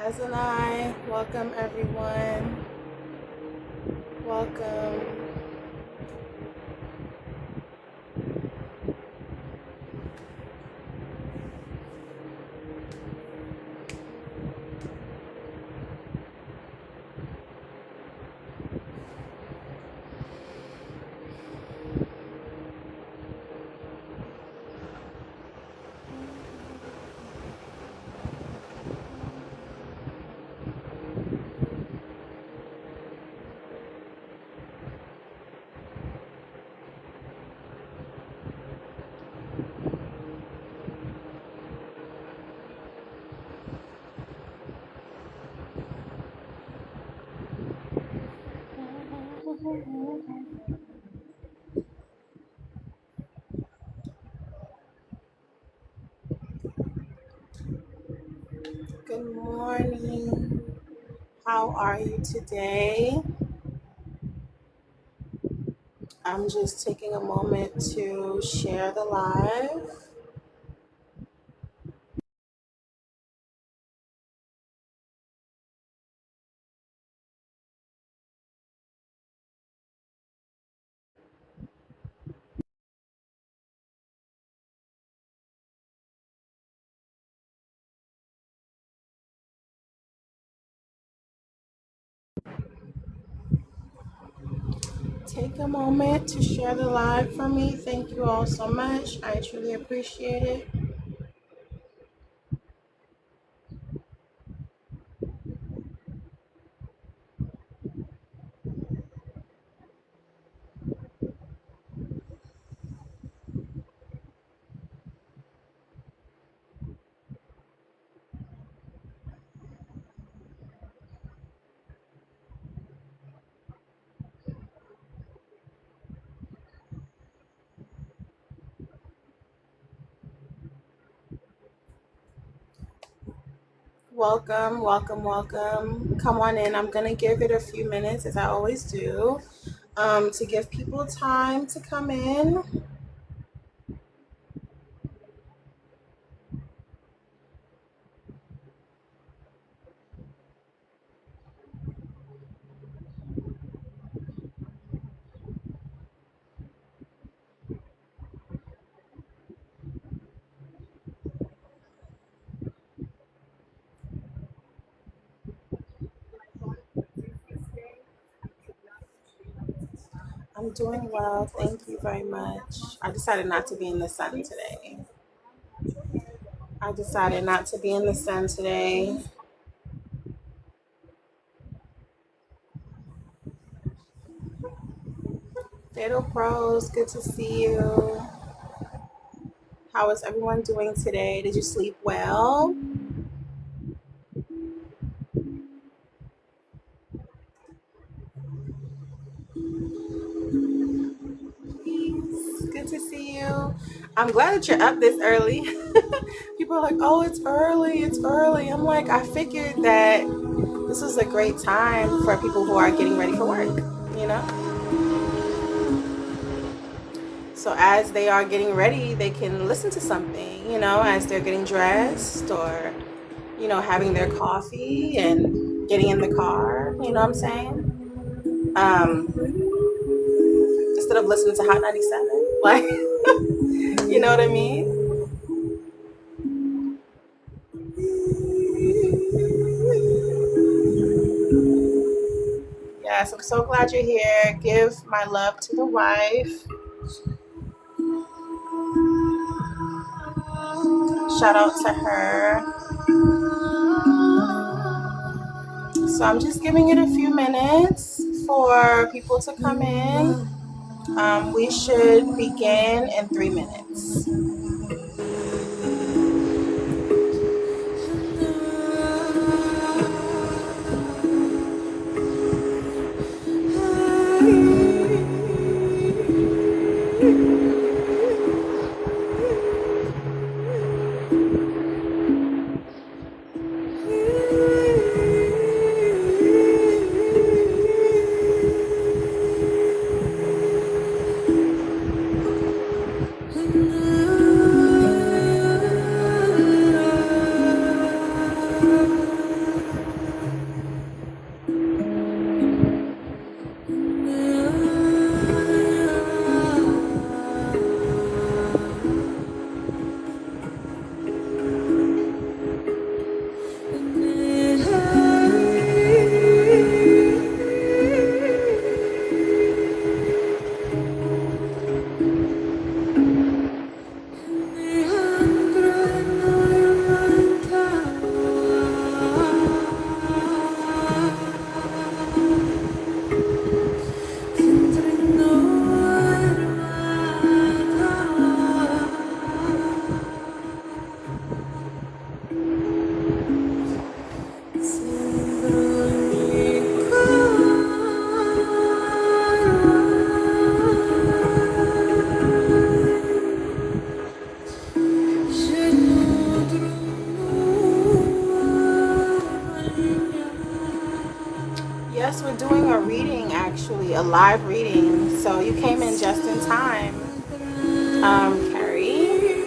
As and I, welcome everyone. Welcome. Good morning. How are you today? I'm just taking a moment to share the live. Take a moment to share the live for me. Thank you all so much. I truly appreciate it. Welcome, welcome, welcome. Come on in. I'm going to give it a few minutes, as I always do, to give people time to come in. I'm doing well. Thank you very much. I decided not to be in the sun today. I decided not to be in the sun today. Fatal Pros, good to see you. How is everyone doing today? Did you sleep well? Good to see you. I'm glad that you're up this early. People are like, oh, it's early, it's early. I'm like, I figured that this was a great time for people who are getting ready for work, you know? So as they are getting ready, they can listen to something, as they're getting dressed or, having their coffee and getting in the car, you know what I'm saying? Instead of listening to Hot 97, like, you know what I mean? Yes, I'm so glad you're here. Give my love to the wife. Shout out to her. So I'm just giving it a few minutes for people to come in. We should begin in 3 minutes. actually a live reading, so you came in just in time, Carrie.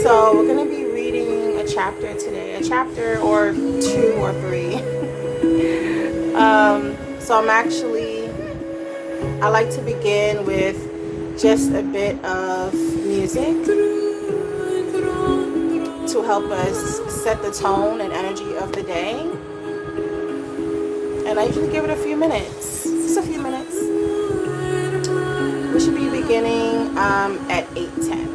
So we're going to be reading a chapter today, a chapter or two or three. So I like to begin with just a bit of music to help us set the tone and energy of the day. And I usually give it a few minutes, just a few minutes. We should be beginning at 8:10.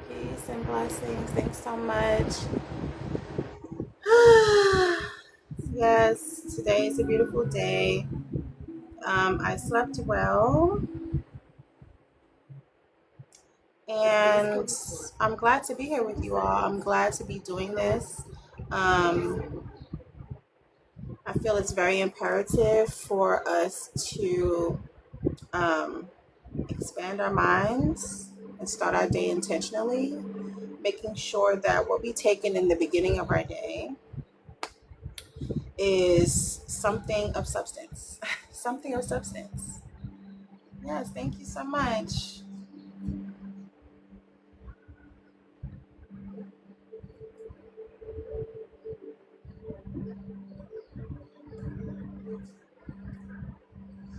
Peace and blessings. Thanks so much. Yes, today is a beautiful day. I slept well, and I'm glad to be here with you all. I'm glad to be doing this. I feel it's very imperative for us to expand our minds and start our day intentionally, making sure that what we take in the beginning of our day is something of substance. Something of substance. Yes, thank you so much.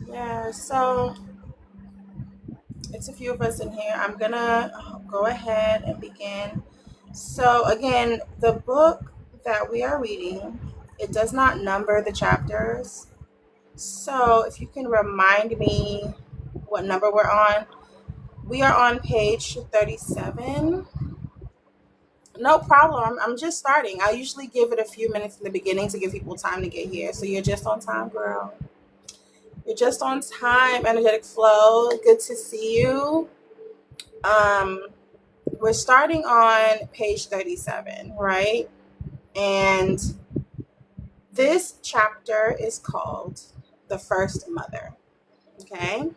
Yeah, so it's a few of us in here. I'm gonna go ahead and begin. So again, the book that we are reading, it does not number the chapters. So if you can remind me what number we're on. We are on page 37. No problem. I'm just starting. I usually give it a few minutes in the beginning to give people time to get here. So you're just on time, girl. You're just on time. Energetic flow. Good to see you. We're starting on page 37, right? And this chapter is called The First Mother. Okay.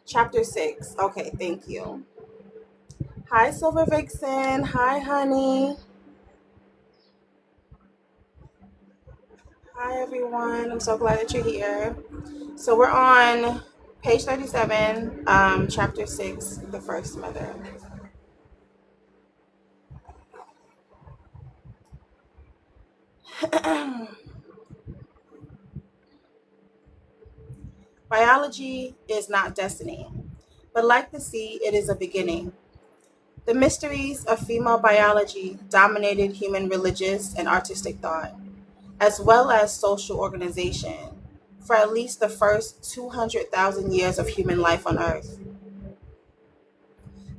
Chapter 6. Okay, thank you. Hi, Silver Vixen. Hi, honey. Hi, everyone. I'm so glad that you're here. So we're on page 37, chapter 6, The First Mother. Biology is not destiny, but like the sea, it is a beginning. The mysteries of female biology dominated human religious and artistic thought, as well as social organization, for at least the first 200,000 years of human life on Earth.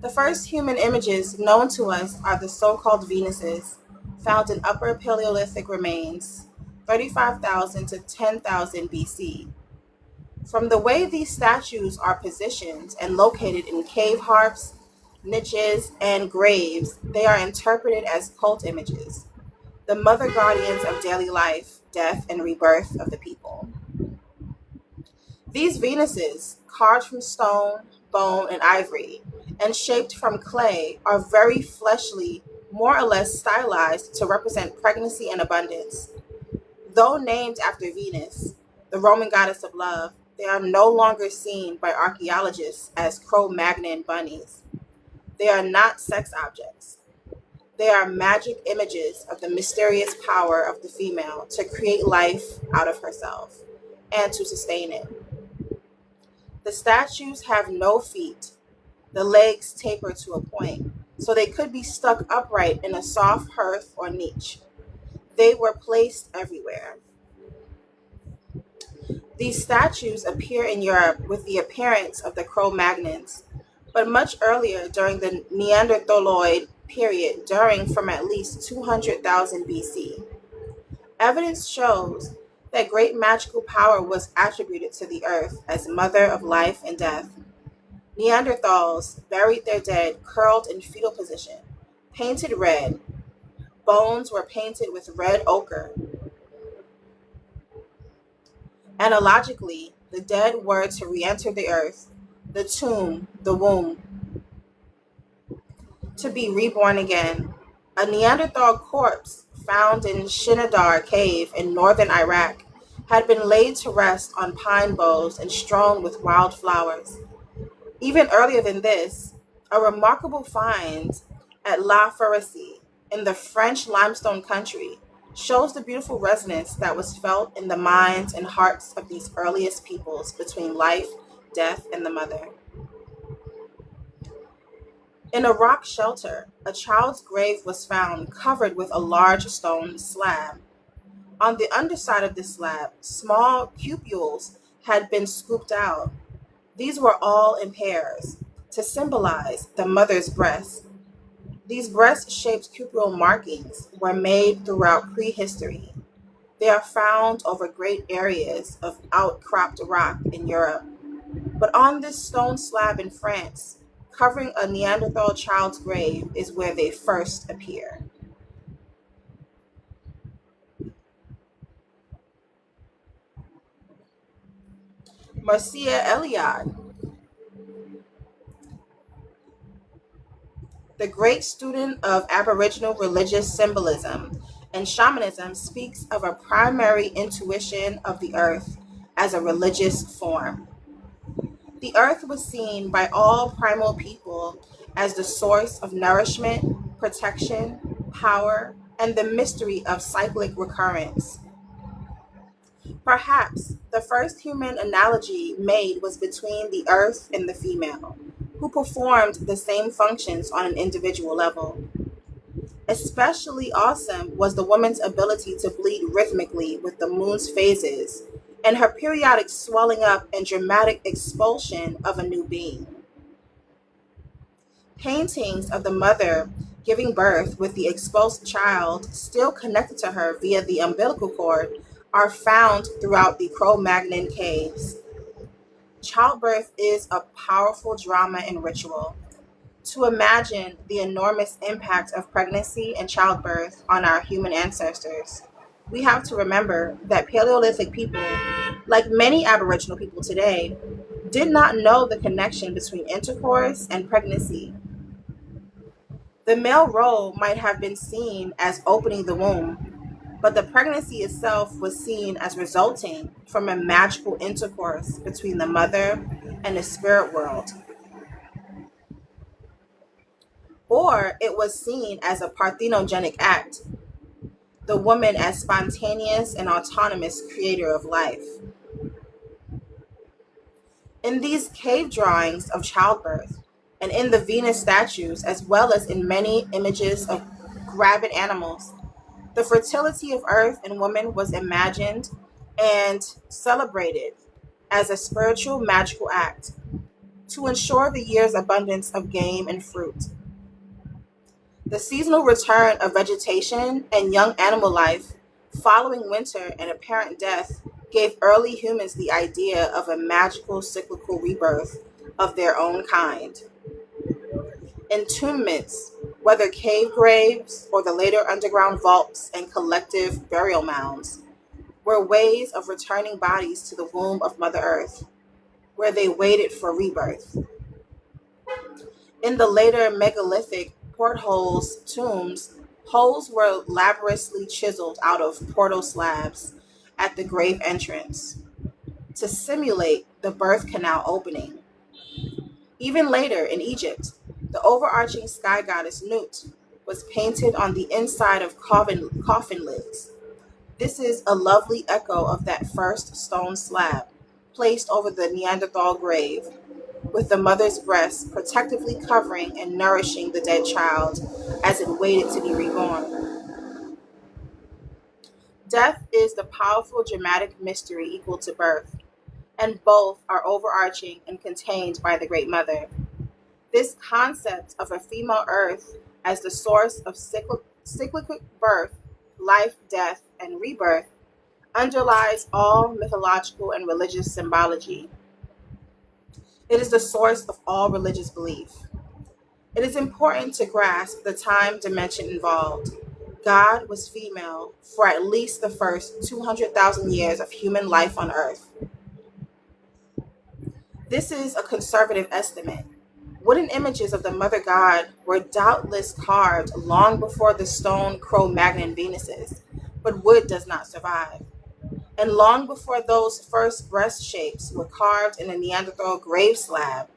The first human images known to us are the so-called Venuses, found in Upper Paleolithic remains, 35,000 to 10,000 BC. From the way these statues are positioned and located in cave harps, niches, and graves, they are interpreted as cult images, the mother guardians of daily life, death, and rebirth of the people. These Venuses, carved from stone, bone, and ivory, and shaped from clay, are very fleshly, more or less stylized to represent pregnancy and abundance. Though named after Venus, the Roman goddess of love, they are no longer seen by archaeologists as Cro-Magnon bunnies. They are not sex objects. They are magic images of the mysterious power of the female to create life out of herself and to sustain it. The statues have no feet. The legs taper to a point, so they could be stuck upright in a soft hearth or niche. They were placed everywhere. These statues appear in Europe with the appearance of the Cro-Magnons, but much earlier during the Neanderthaloid period, during from at least 200,000 BC. Evidence shows That great magical power was attributed to the earth as mother of life and death. Neanderthals buried their dead curled in fetal position, painted red. Bones were painted with red ochre. Analogically, the dead were to re enter the earth, the tomb, the womb, to be reborn again. A Neanderthal corpse found in Shinadar Cave in northern Iraq had been laid to rest on pine boughs and strewn with wild flowers. Even earlier than this, a remarkable find at La Ferracie in the French limestone country shows the beautiful resonance that was felt in the minds and hearts of these earliest peoples between life, death, and the mother. In a rock shelter, a child's grave was found covered with a large stone slab. On the underside of this slab, small cupules had been scooped out. These were all in pairs to symbolize the mother's breast. These breast shaped cupule markings were made throughout prehistory. They are found over great areas of outcropped rock in Europe. But on this stone slab in France, covering a Neanderthal child's grave, is where they first appear. Marcia Eliade, the great student of Aboriginal religious symbolism and shamanism, speaks of a primary intuition of the earth as a religious form. The earth was seen by all primal people as the source of nourishment, protection, power, and the mystery of cyclic recurrence. Perhaps the first human analogy made was between the earth and the female, who performed the same functions on an individual level. Especially awesome was the woman's ability to bleed rhythmically with the moon's phases and her periodic swelling up and dramatic expulsion of a new being. Paintings of the mother giving birth with the expulsed child still connected to her via the umbilical cord are found throughout the Cro Magnon caves. Childbirth is a powerful drama and ritual. To imagine the enormous impact of pregnancy and childbirth on our human ancestors, we have to remember that Paleolithic people, like many Aboriginal people today, did not know the connection between intercourse and pregnancy. The male role might have been seen as opening the womb, but the pregnancy itself was seen as resulting from a magical intercourse between the mother and the spirit world. Or it was seen as a parthenogenic act, the woman as spontaneous and autonomous creator of life. In these cave drawings of childbirth, and in the Venus statues, as well as in many images of gravid animals, the fertility of earth and woman was imagined and celebrated as a spiritual magical act to ensure the year's abundance of game and fruit. The seasonal return of vegetation and young animal life following winter and apparent death gave early humans the idea of a magical cyclical rebirth of their own kind. Entombments, whether cave graves or the later underground vaults and collective burial mounds, were ways of returning bodies to the womb of Mother Earth, where they waited for rebirth. In the later megalithic portholes tombs, holes were laboriously chiseled out of portal slabs at the grave entrance to simulate the birth canal opening. Even later in Egypt, the overarching sky goddess Nut was painted on the inside of coffin lids. This is a lovely echo of that first stone slab placed over the Neanderthal grave, with the mother's breast protectively covering and nourishing the dead child as it waited to be reborn. Death is the powerful dramatic mystery equal to birth, and both are overarching and contained by the Great Mother. This concept of a female earth as the source of cyclic birth, life, death, and rebirth underlies all mythological and religious symbology. It is the source of all religious belief. It is important to grasp the time dimension involved. God was female for at least the first 200,000 years of human life on Earth. This is a conservative estimate. Wooden images of the Mother God were doubtless carved long before the stone Cro Magnon Venuses, but wood does not survive. And long before those first breast shapes were carved in a Neanderthal grave slab,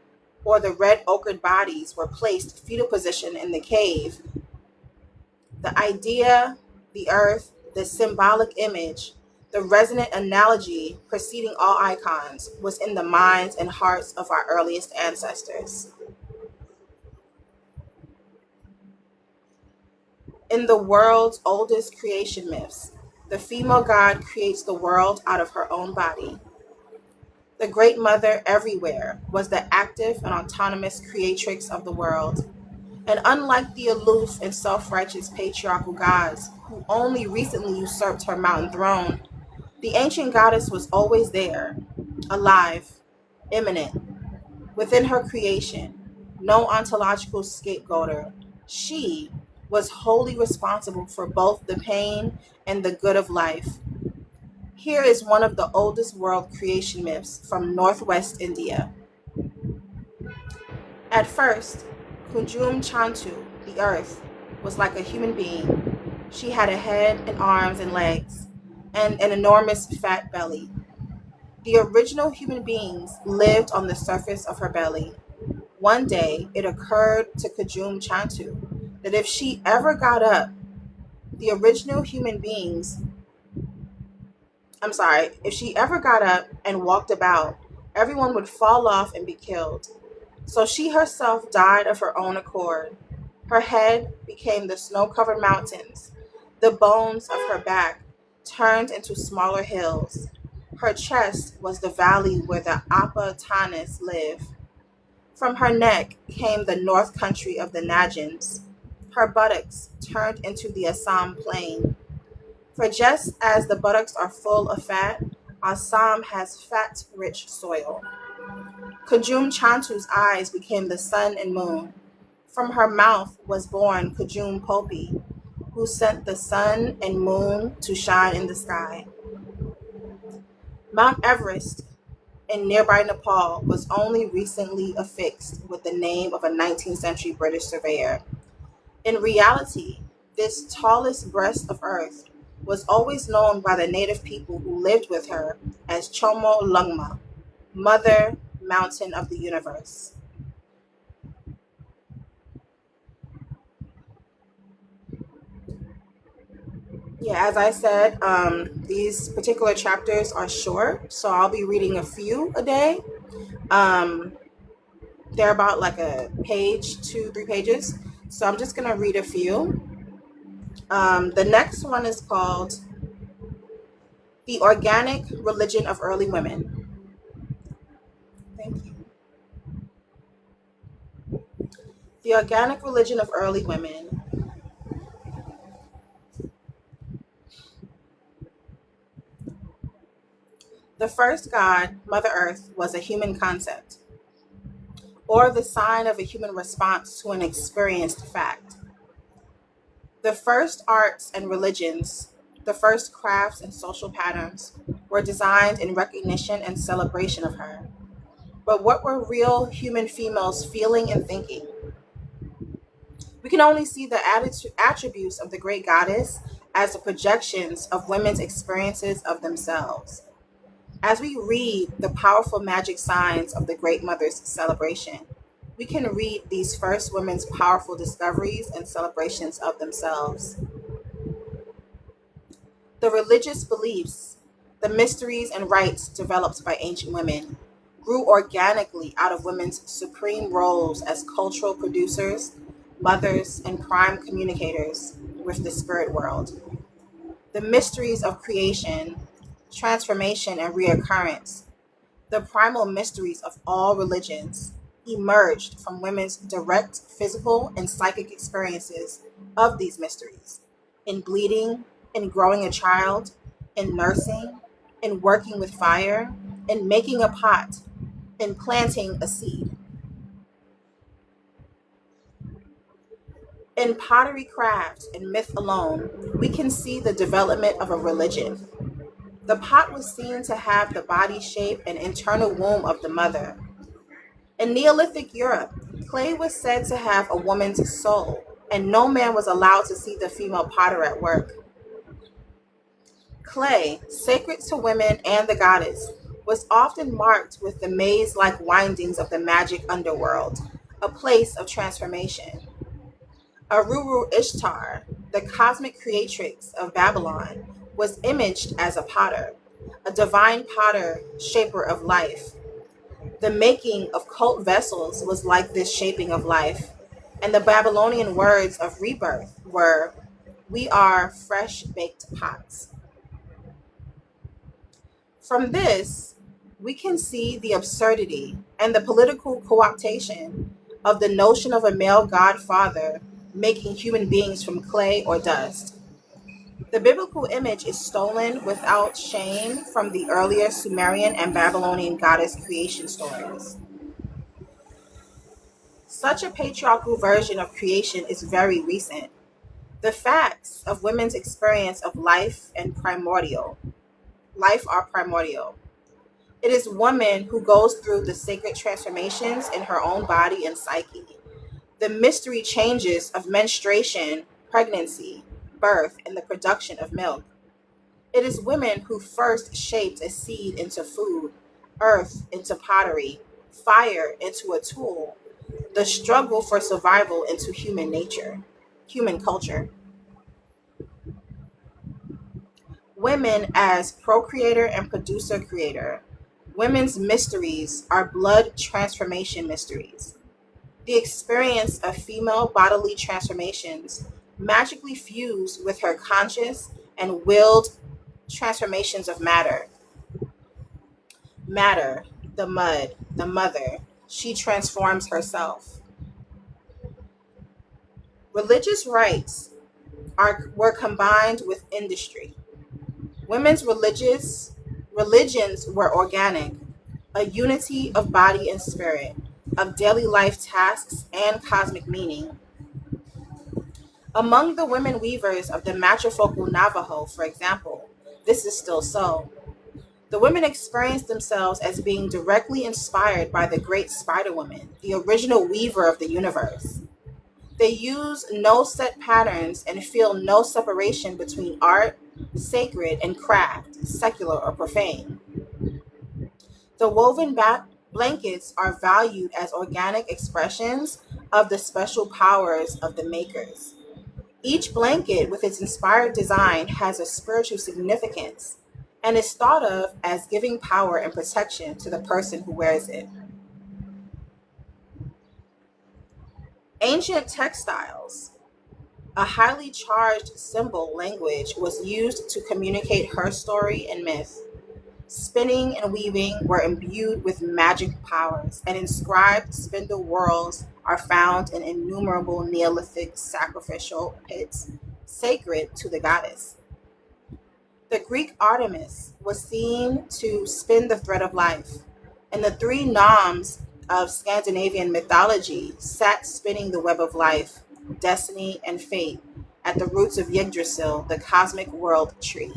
or the red ochred bodies were placed fetal position in the cave, the idea, the earth, the symbolic image, the resonant analogy preceding all icons was in the minds and hearts of our earliest ancestors. In the world's oldest creation myths, the female god creates the world out of her own body. The Great Mother everywhere was the active and autonomous creatrix of the world. And unlike the aloof and self righteous patriarchal gods who only recently usurped her mountain throne, the ancient goddess was always there, alive, imminent, within her creation, no ontological scapegoater. She was wholly responsible for both the pain and the good of life. Here is one of the oldest world creation myths from northwest India. At first, Kunjum Chantu, the earth, was like a human being. She had a head and arms and legs, and an enormous fat belly. The original human beings lived on the surface of her belly. One day, it occurred to Kajum Chantu that if she ever got up, the original human beings, if she ever got up and walked about, everyone would fall off and be killed. So she herself died of her own accord. Her head became the snow covered mountains. The bones of her back turned into smaller hills. Her chest was the valley where the Apa Tanis live. From her neck came the north country of the Najins. Her buttocks turned into the Assam plain. For just as the buttocks are full of fat, Assam has fat rich soil. Kajum Chantu's eyes became the sun and moon. From her mouth was born Kajum Popi, who sent the sun and moon to shine in the sky. Mount Everest in nearby Nepal was only recently affixed with the name of a 19th century British surveyor. In reality, this tallest breast of earth was always known by the native people who lived with her as Chomo Lungma, Mother Mountain of the Universe. Yeah, as I said, these particular chapters are short, so I'll be reading a few a day. Um, they're about like a page, 2, 3 pages. So I'm just going to read a few. The next one is called The Organic Religion of Early Women. Thank you. The Organic Religion of Early Women. The first god, Mother Earth, was a human concept, or the sign of a human response to an experienced fact. The first arts and religions, the first crafts and social patterns, were designed in recognition and celebration of her. But what were real human females feeling and thinking? We can only see the attributes of the great goddess as the projections of women's experiences of themselves. As we read the powerful magic signs of the Great Mother's celebration, we can read these first women's powerful discoveries and celebrations of themselves. The religious beliefs, the mysteries and rites developed by ancient women, grew organically out of women's supreme roles as cultural producers, mothers, and prime communicators with the spirit world. The mysteries of creation, transformation, and reoccurrence, the primal mysteries of all religions, emerged from women's direct physical and psychic experiences of these mysteries in bleeding, in growing a child, in nursing, in working with fire, in making a pot, in planting a seed. In pottery craft and myth alone, we can see the development of a religion. The pot was seen to have the body shape and internal womb of the mother. In Neolithic Europe, clay was said to have a woman's soul, and no man was allowed to see the female potter at work. Clay, sacred to women and the goddess, was often marked with the maze like windings of the magic underworld, a place of transformation. Aruru Ishtar, the cosmic creatrix of Babylon, was imaged as a potter, a divine potter, shaper of life. The making of cult vessels was like this shaping of life, and the Babylonian words of rebirth were, "We are fresh baked pots." From this, we can see the absurdity and the political cooptation of the notion of a male godfather making human beings from clay or dust. The biblical image is stolen without shame from the earlier Sumerian and Babylonian goddess creation stories. Such a patriarchal version of creation is very recent. The facts of women's experience of life are primordial. It is woman who goes through the sacred transformations in her own body and psyche, the mystery changes of menstruation, pregnancy, birth, and the production of milk. It is women who first shaped a seed into food, earth into pottery, fire into a tool, the struggle for survival into human nature, human culture. Women as procreator and producer creator. Women's mysteries are blood transformation mysteries. The experience of female bodily transformations magically fused with her conscious and willed transformations of matter. Matter, the mud, the mother, she transforms herself. Religious rites were combined with industry. Women's religions were organic, a unity of body and spirit, of daily life tasks and cosmic meaning. Among the women weavers of the matrifocal Navajo, for example, this is still so. The women experienced themselves as being directly inspired by the great Spider Woman, the original weaver of the universe. They use no set patterns and feel no separation between art, sacred, and craft, secular or profane. The blankets are valued as organic expressions of the special powers of the makers. Each blanket, with its inspired design, has a spiritual significance and is thought of as giving power and protection to the person who wears it. Ancient textiles, a highly charged symbol language, was used to communicate her story and myth. Spinning and weaving were imbued with magic powers, and inscribed spindle whorls are found in innumerable Neolithic sacrificial pits sacred to the goddess. The Greek Artemis was seen to spin the thread of life, and the three noms of Scandinavian mythology sat spinning the web of life, destiny, and fate at the roots of Yggdrasil, the cosmic world tree.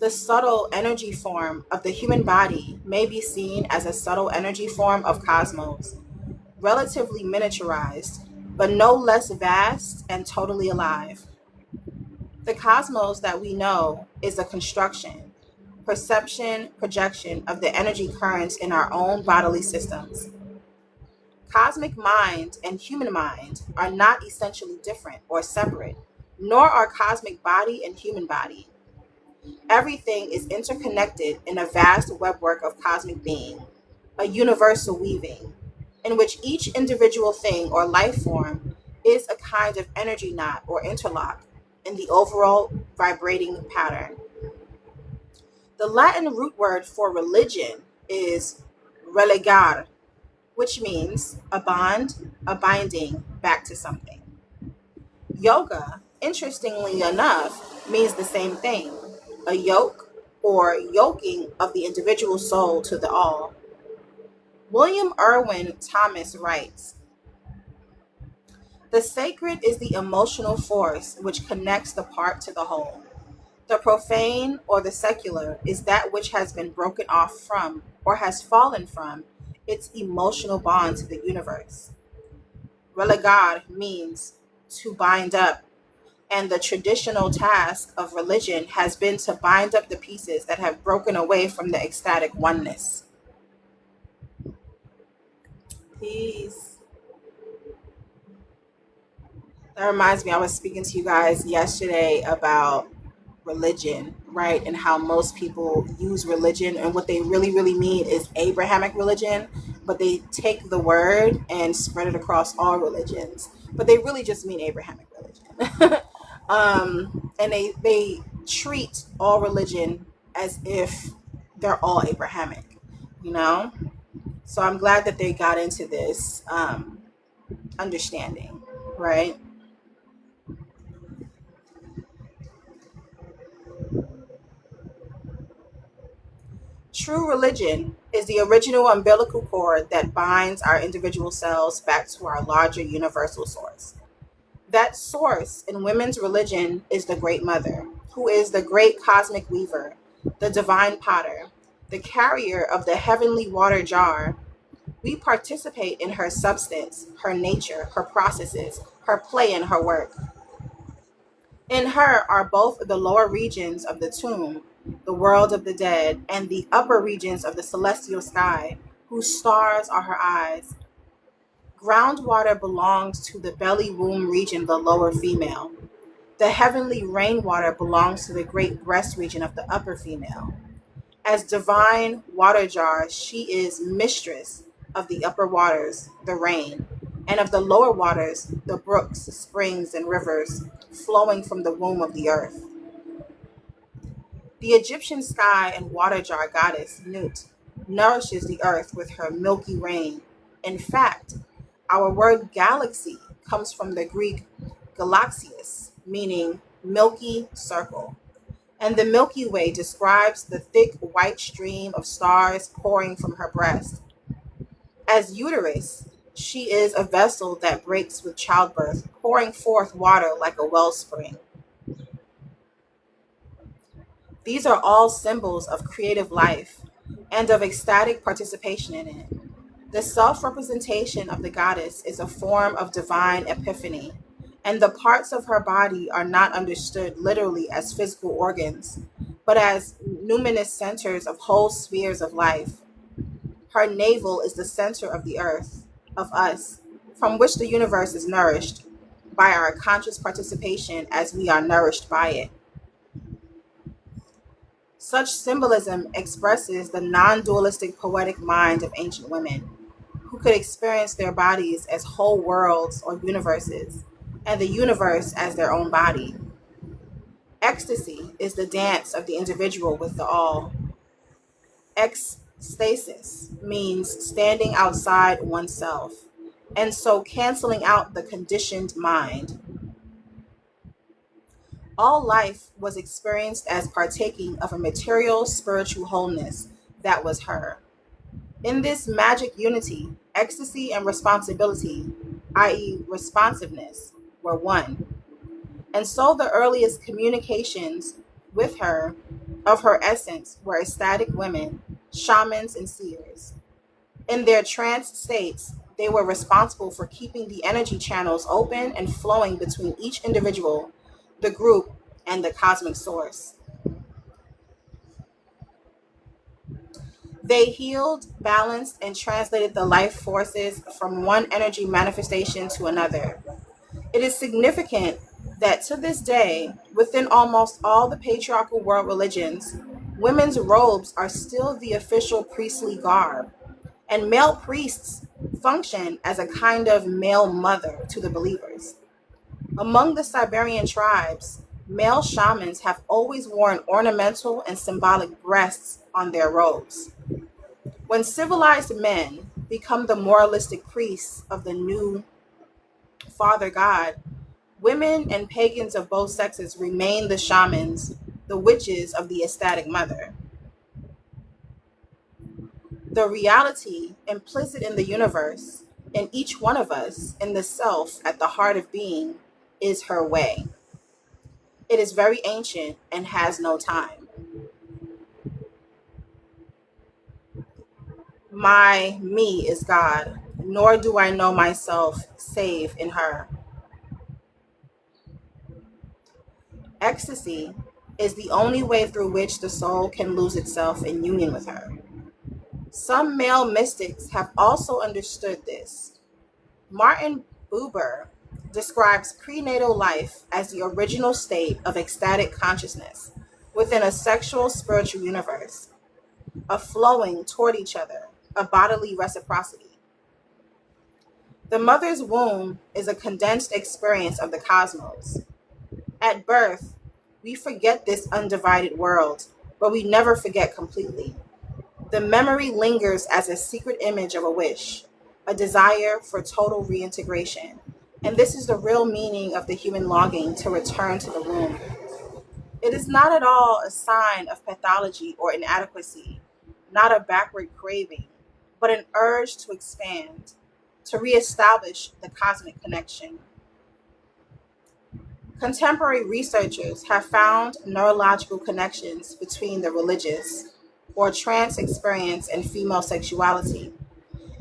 The subtle energy form of the human body may be seen as a subtle energy form of cosmos, relatively miniaturized, but no less vast and totally alive. The cosmos that we know is a construction, perception, projection of the energy currents in our own bodily systems. Cosmic mind and human mind are not essentially different or separate, nor are cosmic body and human body. Everything is interconnected in a vast webwork of cosmic being, a universal weaving, in which each individual thing or life form is a kind of energy knot or interlock in the overall vibrating pattern. The Latin root word for religion is relegare, which means a bond, a binding back to something. Yoga, interestingly enough, means the same thing: a yoke or yoking of the individual soul to the all. William Irwin Thomas writes, "The sacred is the emotional force which connects the part to the whole. The profane or the secular is that which has been broken off from, or has fallen from, its emotional bond to the universe. Relegare means to bind up, and the traditional task of religion has been to bind up the pieces that have broken away from the ecstatic oneness." Peace. That reminds me, I was speaking to you guys yesterday about religion, right? And how most people use religion, and what they really, really mean is Abrahamic religion, but they take the word and spread it across all religions. But they really just mean Abrahamic religion. And they treat all religion as if they're all Abrahamic, you know? So I'm glad that they got into this understanding, right? True religion is the original umbilical cord that binds our individual selves back to our larger universal source. That source in women's religion is the Great Mother, who is the great cosmic weaver, the divine potter, the carrier of the heavenly water jar. We participate in her substance, her nature, her processes, her play, and her work. In her are both the lower regions of the tomb, the world of the dead, and the upper regions of the celestial sky, whose stars are her eyes. Groundwater belongs to the belly womb region, the lower female. The heavenly rainwater belongs to the great breast region of the upper female. As divine water jar, she is mistress of the upper waters, the rain, and of the lower waters, the brooks, springs, and rivers flowing from the womb of the earth. The Egyptian sky and water jar goddess Nut nourishes the earth with her milky rain. In fact, our word galaxy comes from the Greek galaxius, meaning milky circle. And the Milky Way describes the thick white stream of stars pouring from her breast. As uterus, she is a vessel that breaks with childbirth, pouring forth water like a wellspring. These are all symbols of creative life and of ecstatic participation in it. The self representation of the goddess is a form of divine epiphany, and the parts of her body are not understood literally as physical organs, but as numinous centers of whole spheres of life. Her navel is the center of the earth, of us, from which the universe is nourished by our conscious participation as we are nourished by it. Such symbolism expresses the non dualistic poetic mind of ancient women, who could experience their bodies as whole worlds or universes, and the universe as their own body. Ecstasy is the dance of the individual with the all. Ecstasis means standing outside oneself, and so canceling out the conditioned mind. All life was experienced as partaking of a material spiritual wholeness that was her. In this magic unity, ecstasy and responsibility, i.e., responsiveness, were one. And so the earliest communications with her of her essence were ecstatic women, shamans, and seers. In their trance states, they were responsible for keeping the energy channels open and flowing between each individual, the group, and the cosmic source. They healed, balanced, and translated the life forces from one energy manifestation to another. It is significant that to this day, within almost all the patriarchal world religions, women's robes are still the official priestly garb, and male priests function as a kind of male mother to the believers. Among the Siberian tribes, male shamans have always worn ornamental and symbolic breasts on their robes. When civilized men become the moralistic priests of the new Father God, Women and pagans of both sexes remain the shamans, the witches of the ecstatic mother. The reality implicit in the universe, in each one of us, in the self at the heart of being, is her way. It is very ancient and has no time. My me is God, nor do I know myself save in her. Ecstasy is the only way through which the soul can lose itself in union with her. Some male mystics have also understood this. Martin Buber describes prenatal life as the original state of ecstatic consciousness within a sexual spiritual universe, a flowing toward each other, a bodily reciprocity. The mother's womb is a condensed experience of the cosmos. At birth, we forget this undivided world, but we never forget completely. The memory lingers as a secret image of a wish, a desire for total reintegration. And this is the real meaning of the human longing to return to the womb. It is not at all a sign of pathology or inadequacy, not a backward craving, but an urge to expand, to reestablish the cosmic connection. Contemporary researchers have found neurological connections between the religious or trance experience and female sexuality.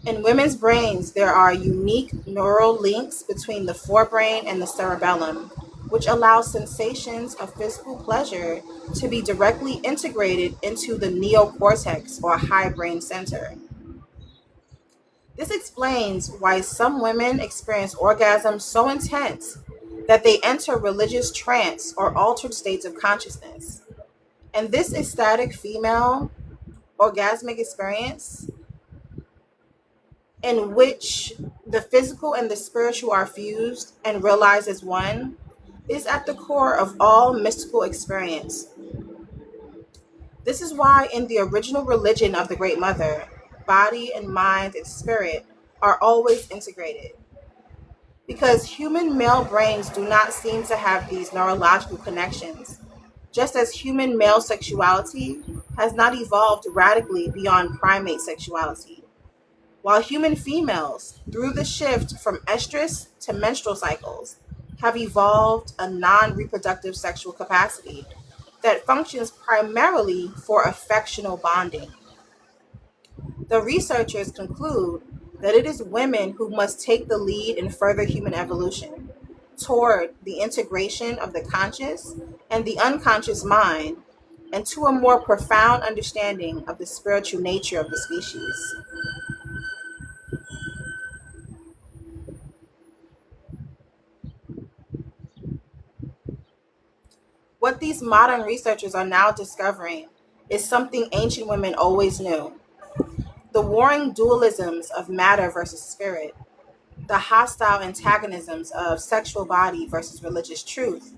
In women's brains, there are unique neural links between the forebrain and the cerebellum, which allows sensations of physical pleasure to be directly integrated into the neocortex or high brain center. This explains why some women experience orgasms so intense that they enter religious trance or altered states of consciousness. And this ecstatic female orgasmic experience, in which the physical and the spiritual are fused and realized as one, is at the core of all mystical experience. This is why, in the original religion of the Great Mother, body and mind and spirit are always integrated. Because human male brains do not seem to have these neurological connections, just as human male sexuality has not evolved radically beyond primate sexuality. While human females, through the shift from estrus to menstrual cycles, have evolved a non reproductive sexual capacity that functions primarily for affectional bonding. The researchers conclude that it is women who must take the lead in further human evolution toward the integration of the conscious and the unconscious mind and to a more profound understanding of the spiritual nature of the species. What these modern researchers are now discovering is something ancient women always knew: the warring dualisms of matter versus spirit, the hostile antagonisms of sexual body versus religious truth,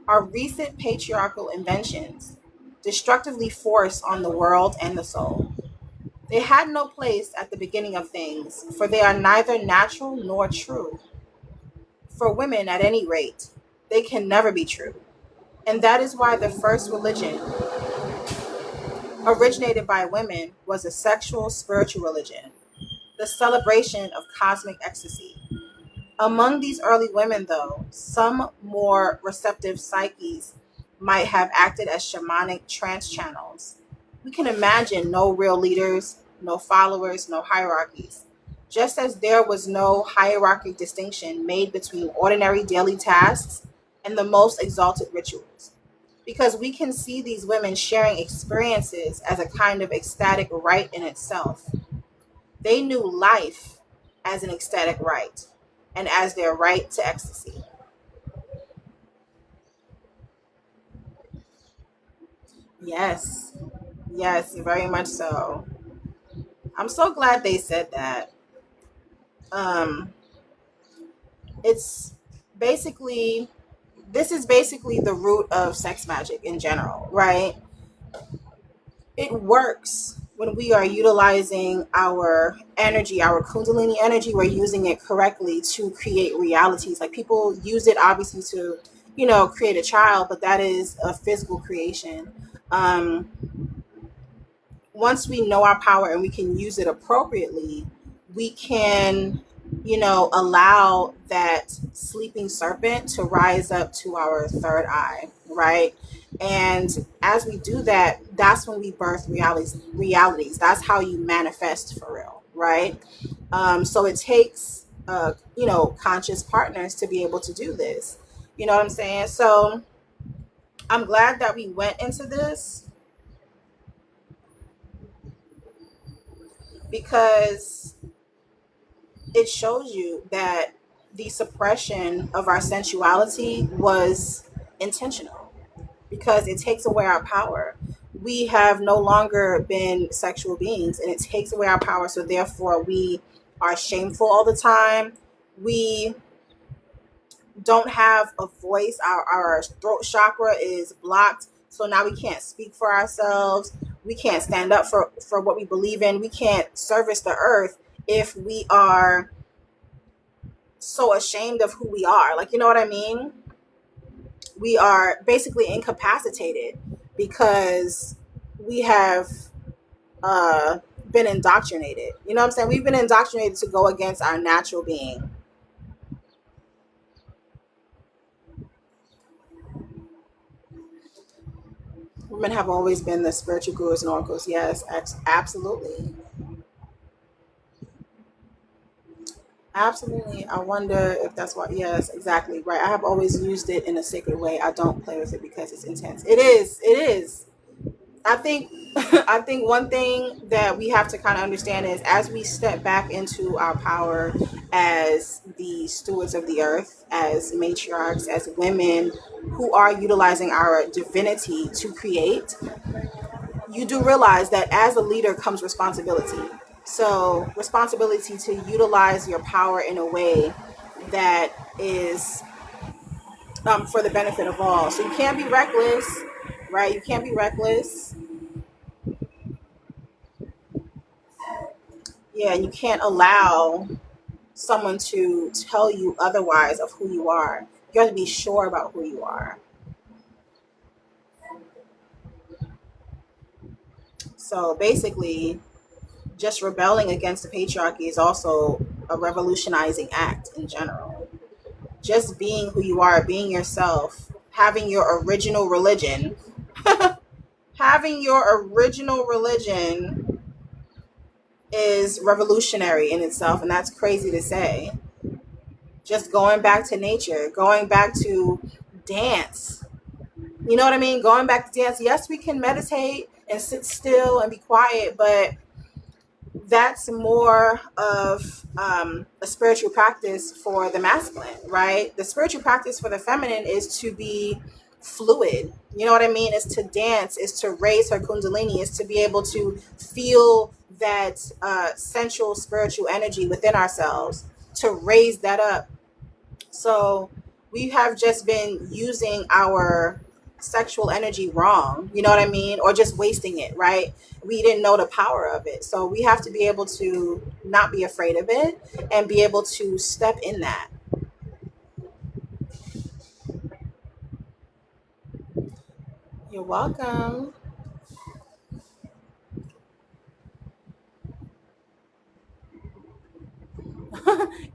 are recent patriarchal inventions, destructively forced on the world and the soul. They had no place at the beginning of things, for they are neither natural nor true. For women, at any rate, they can never be true. And that is why the first religion, originated by women, was a sexual spiritual religion, the celebration of cosmic ecstasy. Among these early women, though, some more receptive psyches might have acted as shamanic trance channels. We can imagine no real leaders, no followers, no hierarchies. Just as there was no hierarchic distinction made between ordinary daily tasks and the most exalted rituals. Because we can see these women sharing experiences as a kind of ecstatic rite in itself. They knew life as an ecstatic rite and as their right to ecstasy. Yes, yes, very much so. I'm so glad they said that. Um, it's basically, this is basically the root of sex magic in general, right? It works when we are utilizing our energy, our kundalini energy, we're using it correctly to create realities. Like people use it obviously to, create a child, but that is a physical creation. Um, Once we know our power and we can use it appropriately, we can, allow that sleeping serpent to rise up to our third eye, right? And as we do that, that's when we birth realities. That's how you manifest for real, right? So it takes, conscious partners to be able to do this. You know what I'm saying? So I'm glad that we went into this because it shows you that the suppression of our sensuality was intentional because it takes away our power. We have no longer been sexual beings and it takes away our power. So therefore we are shameful all the time. We don't have a voice. Our throat chakra is blocked. So now we can't speak for ourselves. We can't stand up for what we believe in. We can't service the earth if we are so ashamed of who we are. Like, you know what I mean? We are basically incapacitated because we have uh, been indoctrinated. You know what I'm saying? We've been indoctrinated to go against our natural being. Women have always been the spiritual gurus and oracles. Yes, absolutely. Absolutely. I wonder if that's why. Yes, exactly. Right. I have always used it in a sacred way. I don't play with it because it's intense. It is. It is. I think I think one thing that we have to kind of understand is as we step back into our power as the stewards of the earth, as matriarchs, as women who are utilizing our divinity to create, you do realize that as a leader comes responsibility. So, responsibility to utilize your power in a way that is for the benefit of all. So, you can't be reckless, right? You can't be reckless. Yeah, and you can't allow someone to tell you otherwise of who you are. You have to be sure about who you are. So, basically, just rebelling against the patriarchy is also a revolutionizing act in general. Just being who you are, being yourself, having your original religion, having your original religion is revolutionary in itself. And that's crazy to say. Just going back to nature, going back to dance. You know what I mean? Going back to dance. Yes, we can meditate and sit still and be quiet, but that's more of a spiritual practice for the masculine, right? The spiritual practice for the feminine is to be fluid. You know what I mean? Is to dance, is to raise her kundalini, is to be able to feel that sensual spiritual energy within ourselves, to raise that up. So we have just been using our sexual energy wrong, you know what I mean? Or just wasting it, right? We didn't know the power of it. So we have to be able to not be afraid of it and be able to step in that. You're welcome.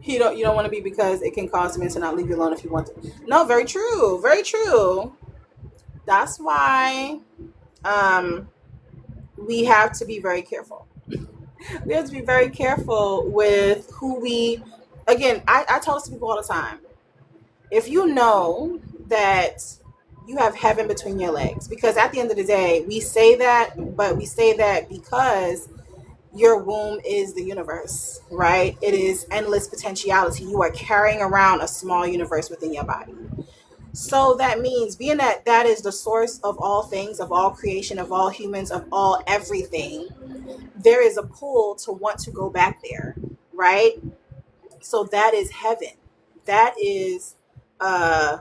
You don't want to be because it can cause men to not leave you alone if you want to. No, very true. Very true. That's why um we have to be very careful. We have to be very careful with who we again, I tell this to people all the time. If you know that you have heaven between your legs, because at the end of the day, we say that, but we say that because your womb is the universe, right? It is endless potentiality. You are carrying around a small universe within your body. So that means being that that is the source of all things, of all creation, of all humans, of all everything, there is a pull to want to go back there, right? So that is heaven. That is uh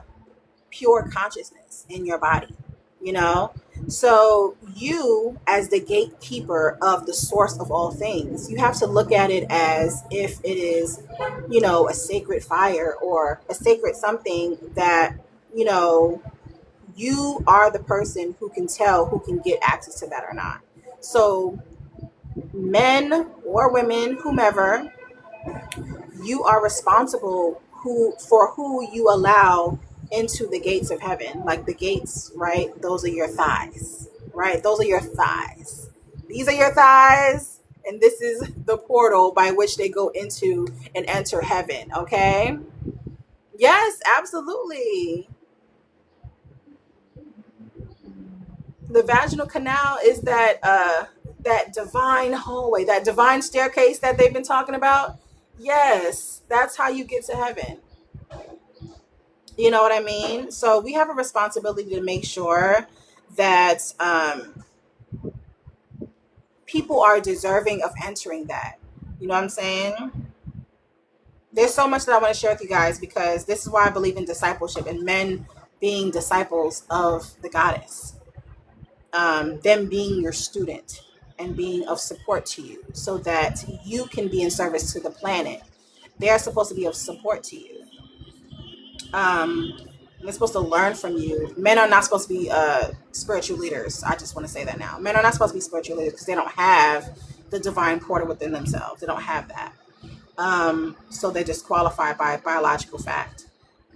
pure consciousness in your body, you know? So you, as the gatekeeper of the source of all things, you have to look at it as if it is, a sacred fire or a sacred something that, you know, you are the person who can tell who can get access to that or not. So men or women, whomever, you are responsible who you allow into the gates of heaven. Like the gates, right? Those are your thighs, right? Those are your thighs. These are your thighs, and this is the portal by which they go into and enter heaven. Okay. Yes, absolutely. The vaginal canal is that divine hallway, that divine staircase that they've been talking about. Yes, that's how you get to heaven. You know what I mean? So we have a responsibility to make sure that people are deserving of entering that. You know what I'm saying? There's so much that I want to share with you guys, because this is why I believe in discipleship and men being disciples of the goddess, them being your student and being of support to you so that you can be in service to the planet. They're supposed to be of support to you. They're supposed to learn from you. Men are not supposed to be spiritual leaders. I just want to say that now. Men are not supposed to be spiritual leaders because they don't have the divine portal within themselves. They don't have that. So they're disqualified by biological fact.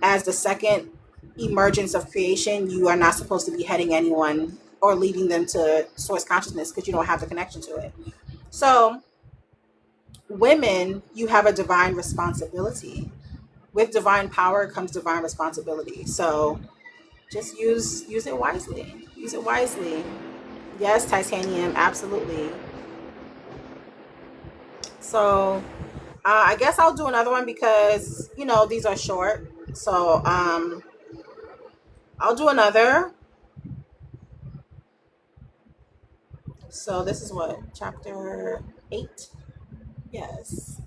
As the second emergence of creation, you are not supposed to be heading anyone or leading them to source consciousness because you don't have the connection to it. So, women, you have a divine responsibility. With divine power comes divine responsibility. So, just use it wisely. Use it wisely. Yes, titanium, absolutely. So, I guess I'll do another one because these are short. So I'll do another. So this is what, chapter 8. Yes.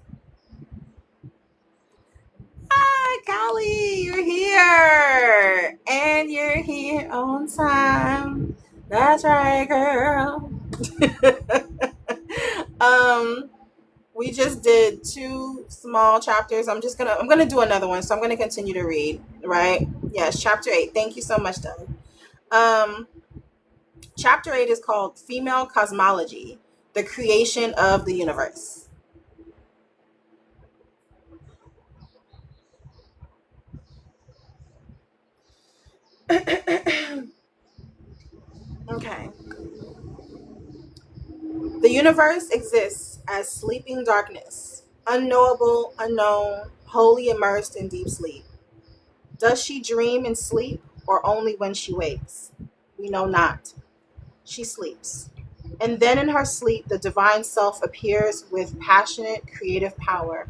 Hi, Callie, you're here, and you're here on time. That's right, girl. um we just did 2 small chapters. I'm gonna do another one, so I'm gonna continue to read. Right? Yes, chapter 8. Thank you so much, Doug. Um, chapter 8 is called Female Cosmology: The Creation of the Universe. Okay. The universe exists as sleeping darkness, unknowable, unknown, wholly immersed in deep sleep. Does she dream in sleep, or only when she wakes? We know not. She sleeps. And then in her sleep, the divine self appears with passionate, creative power.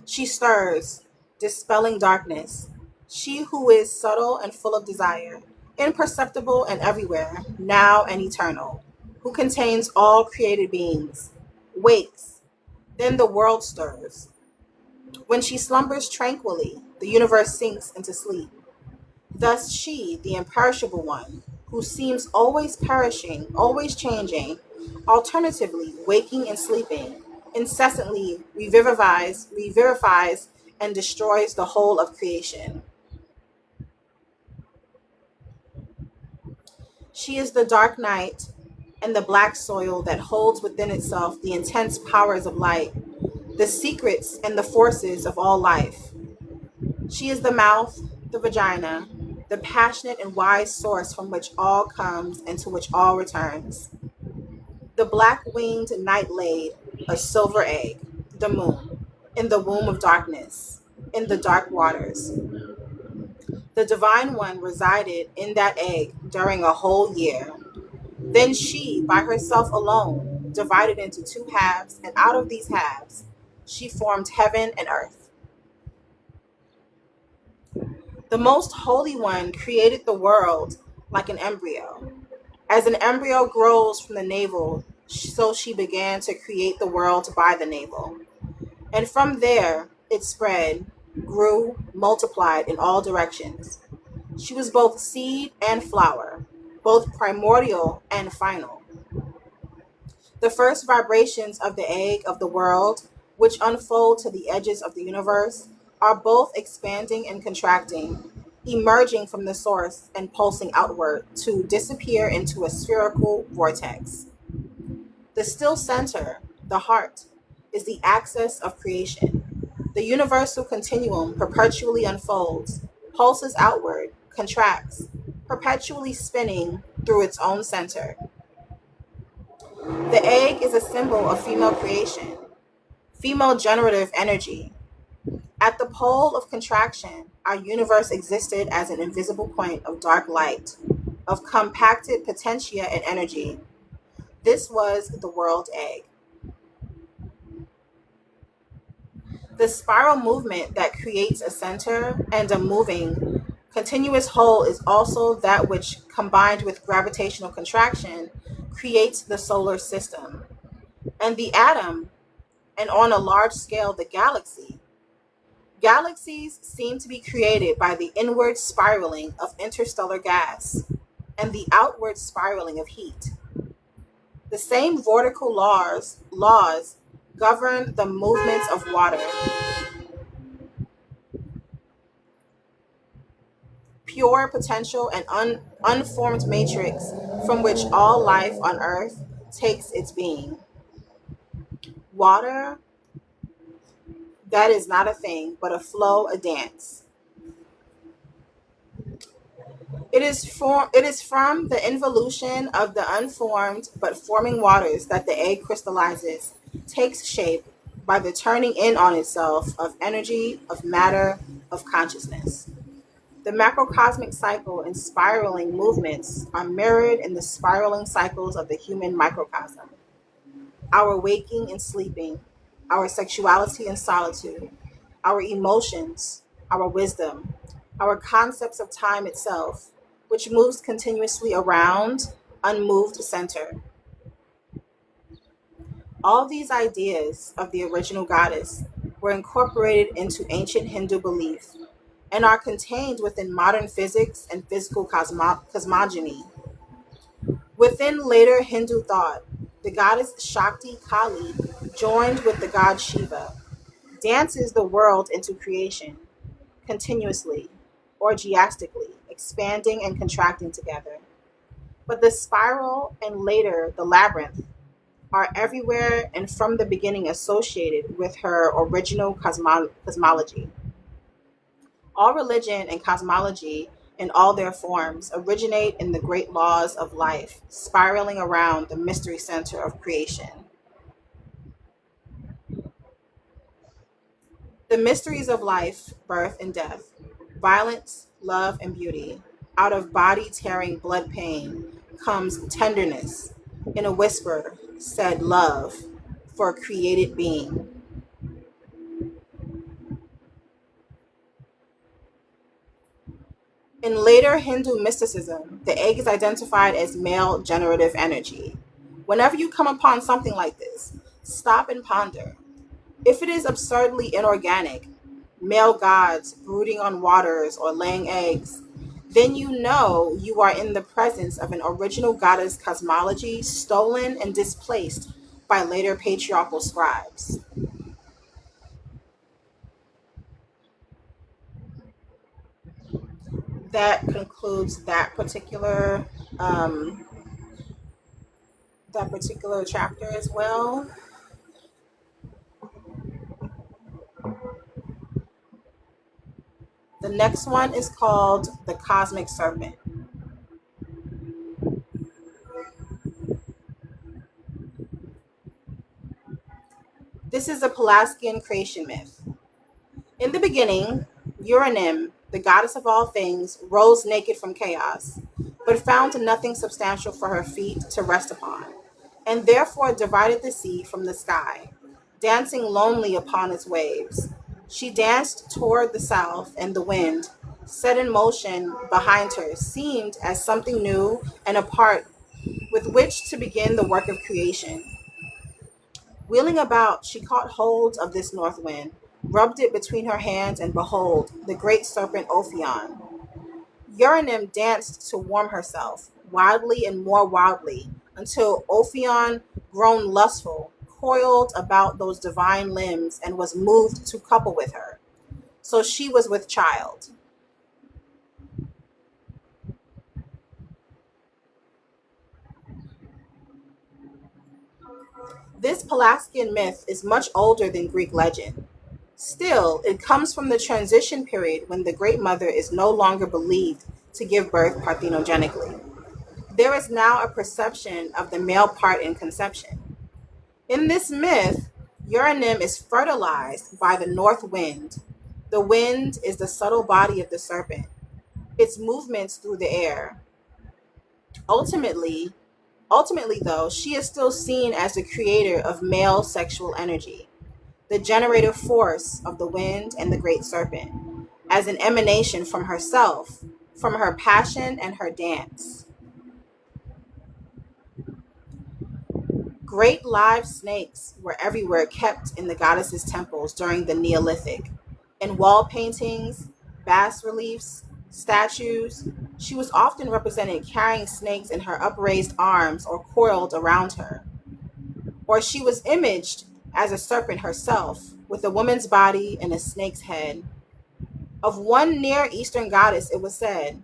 She stirs, dispelling darkness. She who is subtle and full of desire, imperceptible and everywhere, now and eternal, who contains all created beings, wakes. Then the world stirs. When she slumbers tranquilly, the universe sinks into sleep. Thus she, the imperishable one, who seems always perishing, always changing, alternatively waking and sleeping, incessantly revivifies, and destroys the whole of creation. She is the dark night and the black soil that holds within itself the intense powers of light, the secrets and the forces of all life. She is the mouth, the vagina, the passionate and wise source from which all comes and to which all returns. The black winged night laid a silver egg, the moon, in the womb of darkness, in the dark waters. The divine one resided in that egg during a whole year. Then she, by herself alone, divided into 2 halves, and out of these halves, she formed heaven and earth. The most holy one created the world like an embryo. As an embryo grows from the navel, so she began to create the world by the navel. And from there, it spread, grew, multiplied in all directions. She was both seed and flower. both primordial and final. The first vibrations of the egg of the world, which unfold to the edges of the universe, are both expanding and contracting, emerging from the source and pulsing outward to disappear into a spherical vortex. The still center, the heart, is the axis of creation. The universal continuum perpetually unfolds, pulses outward, contracts, perpetually spinning through its own center. The egg is a symbol of female creation, female generative energy. At the pole of contraction, our universe existed as an invisible point of dark light, of compacted potentia and energy. This was the world egg. The spiral movement that creates a center and a moving, continuous whole is also that which, combined with gravitational contraction, creates the solar system. And the atom, and on a large scale, the galaxy. Galaxies seem to be created by the inward spiraling of interstellar gas and the outward spiraling of heat. The same vertical laws govern the movements of water, pure potential and unformed matrix from which all life on earth takes its being. Water, that is not a thing, but a flow, a dance. It is from the involution of the unformed but forming waters that the egg crystallizes, takes shape by the turning in on itself of energy, of matter, of consciousness. The macrocosmic cycle and spiraling movements are mirrored in the spiraling cycles of the human microcosm. Our waking and sleeping, our sexuality and solitude, our emotions, our wisdom, our concepts of time itself, which moves continuously around unmoved center. All these ideas of the original goddess were incorporated into ancient Hindu belief and are contained within modern physics and physical cosmogony. Within later Hindu thought, the goddess Shakti Kali, joined with the god Shiva, dances the world into creation, continuously, orgiastically, expanding and contracting together. But the spiral and later the labyrinth are everywhere and from the beginning associated with her original cosmology. All religion and cosmology in all their forms originate in the great laws of life, spiraling around the mystery center of creation. The mysteries of life, birth and death, violence, love and beauty. Out of body tearing blood pain comes tenderness. In a whisper, said love for a created being. In later Hindu mysticism, the egg is identified as male generative energy. Whenever you come upon something like this, stop and ponder. If it is absurdly inorganic, male gods brooding on waters or laying eggs, then you know you are in the presence of an original goddess cosmology stolen and displaced by later patriarchal scribes. That concludes um, that particular chapter as well. The next one is called the Cosmic Serpent. This is a Pulaskian creation myth. In the beginning, Uranim, the goddess of all things, rose naked from chaos, but found nothing substantial for her feet to rest upon, and therefore divided the sea from the sky, dancing lonely upon its waves. She danced toward the south, and the wind, set in motion behind her, seemed as something new and apart with which to begin the work of creation. Wheeling about, she caught hold of this north wind, rubbed it between her hands, and behold, the great serpent Ophion. Uranim danced to warm herself, wildly and more wildly, until Ophion, grown lustful, coiled about those divine limbs and was moved to couple with her. So she was with child. This Pelasgian myth is much older than Greek legend. Still, it comes from the transition period when the Great Mother is no longer believed to give birth parthenogenically. There is now a perception of the male part in conception. In this myth, Yonism is fertilized by the north wind. The wind is the subtle body of the serpent, its movements through the air. Ultimately, ultimately though, she is still seen as the creator of male sexual energy, the generative force of the wind and the great serpent, as an emanation from herself, from her passion and her dance. Great live snakes were everywhere kept in the goddess's temples during the Neolithic. In wall paintings, bas reliefs, statues, she was often represented carrying snakes in her upraised arms or coiled around her. Or she was imaged as a serpent herself, with a woman's body and a snake's head. Of one Near Eastern goddess, it was said,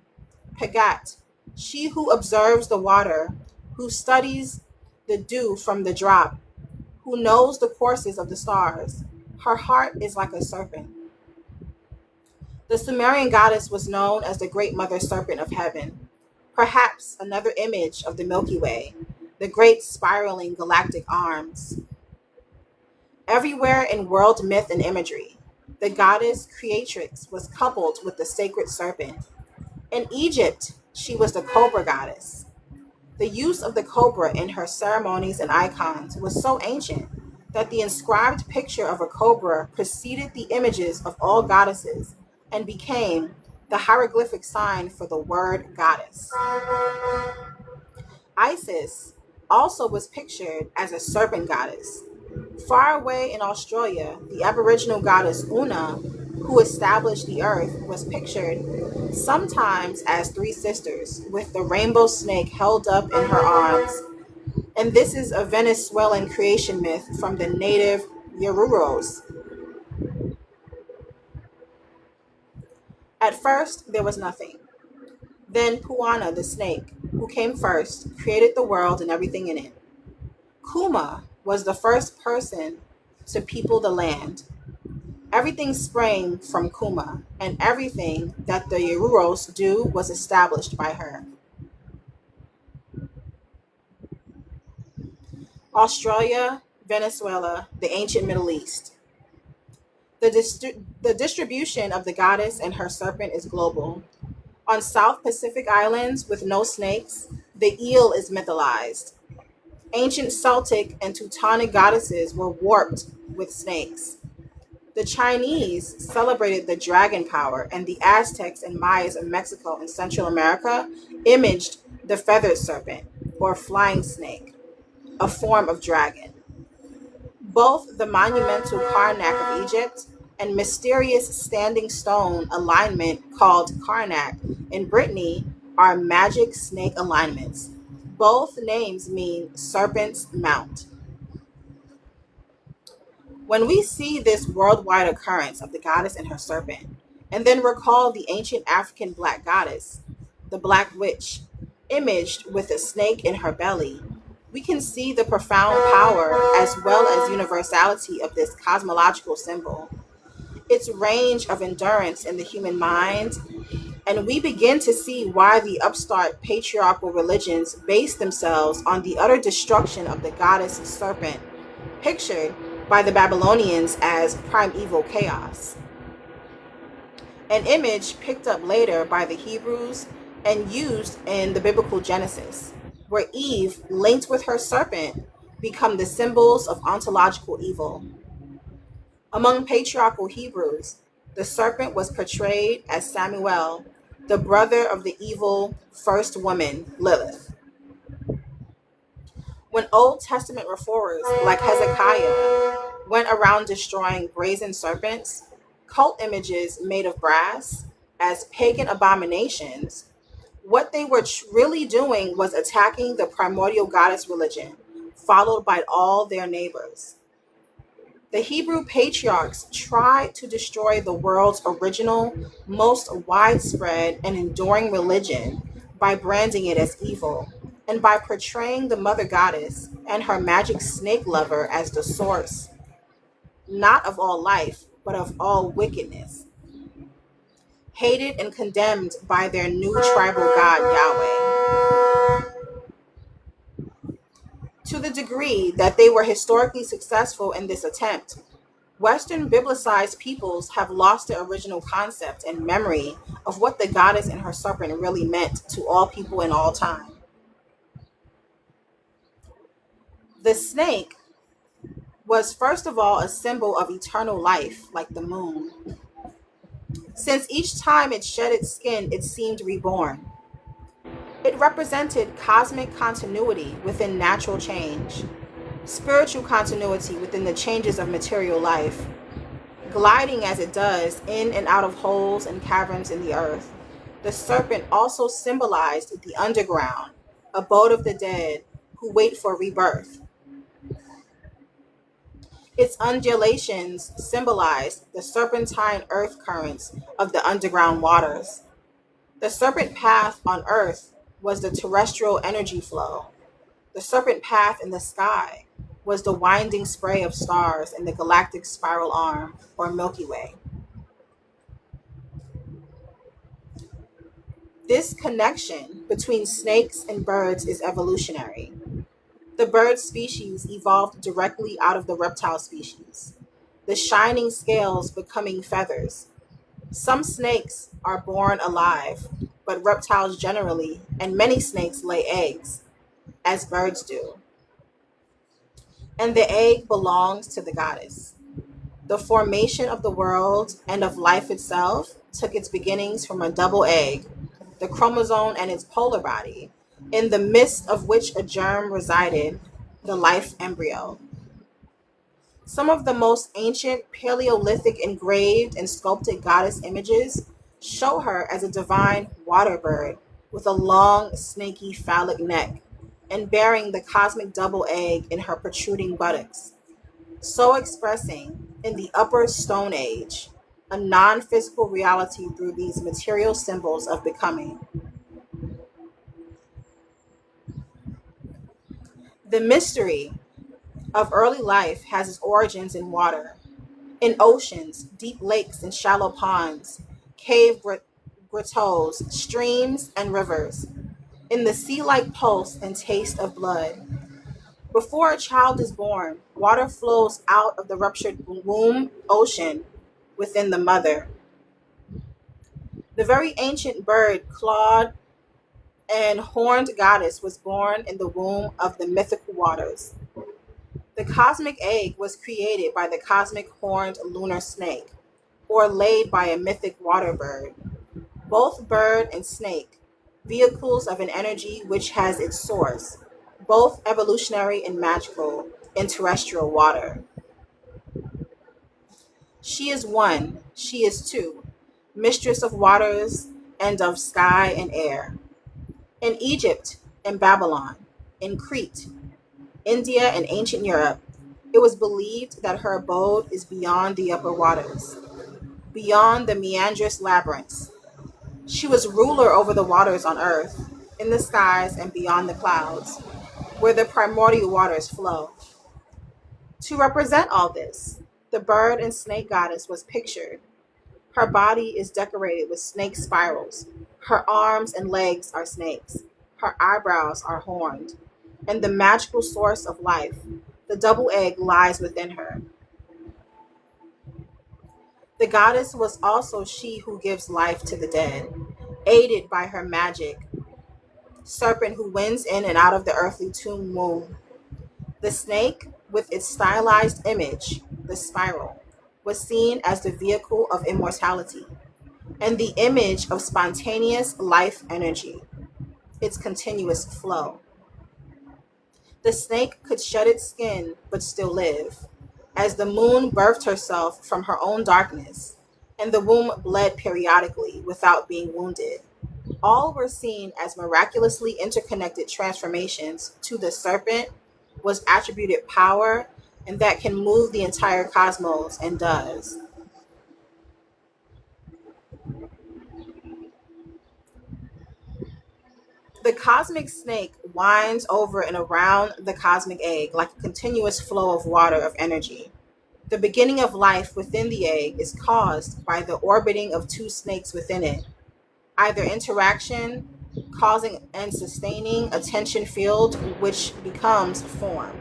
Pagat, she who observes the water, who studies the dew from the drop, who knows the courses of the stars. Her heart is like a serpent. The Sumerian goddess was known as the Great Mother Serpent of Heaven, perhaps another image of the Milky Way, the great spiraling galactic arms. Everywhere in world myth and imagery, the goddess creatrix was coupled with the sacred serpent. In Egypt, she was the cobra goddess. The use of the cobra in her ceremonies and icons was so ancient that the inscribed picture of a cobra preceded the images of all goddesses and became the hieroglyphic sign for the word goddess. Isis also was pictured as a serpent goddess. Far away in Australia, the Aboriginal goddess Una, who established the earth, was pictured sometimes as three sisters, with the rainbow snake held up in her arms. And this is a Venezuelan creation myth from the native Yaruros. At first, there was nothing. Then Puana, the snake, who came first, created the world and everything in it. Kuma was the first person to people the land. Everything sprang from Kuma, and everything that the Yaruros do was established by her. Australia, Venezuela, the ancient Middle East. The distribution of the goddess and her serpent is global. On South Pacific islands with no snakes, the eel is mythologized. Ancient Celtic and Teutonic goddesses were warped with snakes. The Chinese celebrated the dragon power, and the Aztecs and Mayas of Mexico and Central America imaged the feathered serpent, or flying snake, a form of dragon. Both the monumental Karnak of Egypt and mysterious standing stone alignment called Karnak in Brittany are magic snake alignments. Both names mean serpent's mount. When we see this worldwide occurrence of the goddess and her serpent, and then recall the ancient African black goddess, the black witch, imaged with a snake in her belly, we can see the profound power as well as universality of this cosmological symbol, its range of endurance in the human mind, and we begin to see why the upstart patriarchal religions base themselves on the utter destruction of the goddess serpent, pictured by the Babylonians as primeval chaos. An image picked up later by the Hebrews and used in the biblical Genesis, where Eve, linked with her serpent, become the symbols of ontological evil. Among patriarchal Hebrews, the serpent was portrayed as Samuel, the brother of the evil first woman, Lilith. When Old Testament reformers like Hezekiah went around destroying brazen serpents, cult images made of brass, as pagan abominations, What they were really doing was attacking the primordial goddess religion, followed by all their neighbors. The Hebrew patriarchs tried to destroy the world's original, most widespread, and enduring religion by branding it as evil, and by portraying the mother goddess and her magic snake lover as the source, not of all life, but of all wickedness, hated and condemned by their new tribal god Yahweh. To the degree that they were historically successful in this attempt, Western biblicized peoples have lost their original concept and memory of what the goddess and her serpent really meant to all people in all time. The snake was first of all a symbol of eternal life, like the moon. Since each time it shed its skin, it seemed reborn. It represented cosmic continuity within natural change, spiritual continuity within the changes of material life, gliding as it does in and out of holes and caverns in the earth. The serpent also symbolized the underground, abode of the dead who wait for rebirth. Its undulations symbolized the serpentine earth currents of the underground waters. The serpent path on earth was the terrestrial energy flow. The serpent path in the sky was the winding spray of stars in the galactic spiral arm, or Milky Way. This connection between snakes and birds is evolutionary. The bird species evolved directly out of the reptile species, the shining scales becoming feathers. Some snakes are born alive, but reptiles generally, and many snakes lay eggs, as birds do. And the egg belongs to the goddess. The formation of the world and of life itself took its beginnings from a double egg, the chromosome and its polar body, in the midst of which a germ resided, the life embryo. Some of the most ancient Paleolithic engraved and sculpted goddess images show her as a divine water bird with a long, snaky phallic neck and bearing the cosmic double egg in her protruding buttocks, so expressing, in the Upper Stone Age, a non physical reality through these material symbols of becoming. The mystery of early life has its origins in water, in oceans, deep lakes and shallow ponds, grottos, streams, and rivers, in the sea like pulse and taste of blood. Before a child is born, water flows out of the ruptured womb ocean within the mother. The very ancient bird, clawed and horned goddess, was born in the womb of the mythical waters. The cosmic egg was created by the cosmic horned lunar snake, or laid by a mythic water bird. Both bird and snake, vehicles of an energy which has its source, both evolutionary and magical, in terrestrial water. She is one, she is two, mistress of waters and of sky and air. In Egypt and Babylon, in Crete, India, and ancient Europe, it was believed that her abode is beyond the upper waters, beyond the meandrous labyrinths. She was ruler over the waters on earth, in the skies, and beyond the clouds, where the primordial waters flow. To represent all this, the bird and snake goddess was pictured. Her body is decorated with snake spirals. Her arms and legs are snakes. Her eyebrows are horned. And the magical source of life, the double egg, lies within her. The goddess was also she who gives life to the dead, aided by her magic serpent who wins in and out of the earthly tomb womb. The snake, with its stylized image, the spiral, was seen as the vehicle of immortality and the image of spontaneous life energy, its continuous flow. The snake could shed its skin but still live, as the moon birthed herself from her own darkness, and the womb bled periodically without being wounded. All were seen as miraculously interconnected transformations to the serpent was attributed power and that can move the entire cosmos and does. The cosmic snake winds over and around the cosmic egg like a continuous flow of water of energy. The beginning of life within the egg is caused by the orbiting of two snakes within it, either interaction causing and sustaining a tension field which becomes form.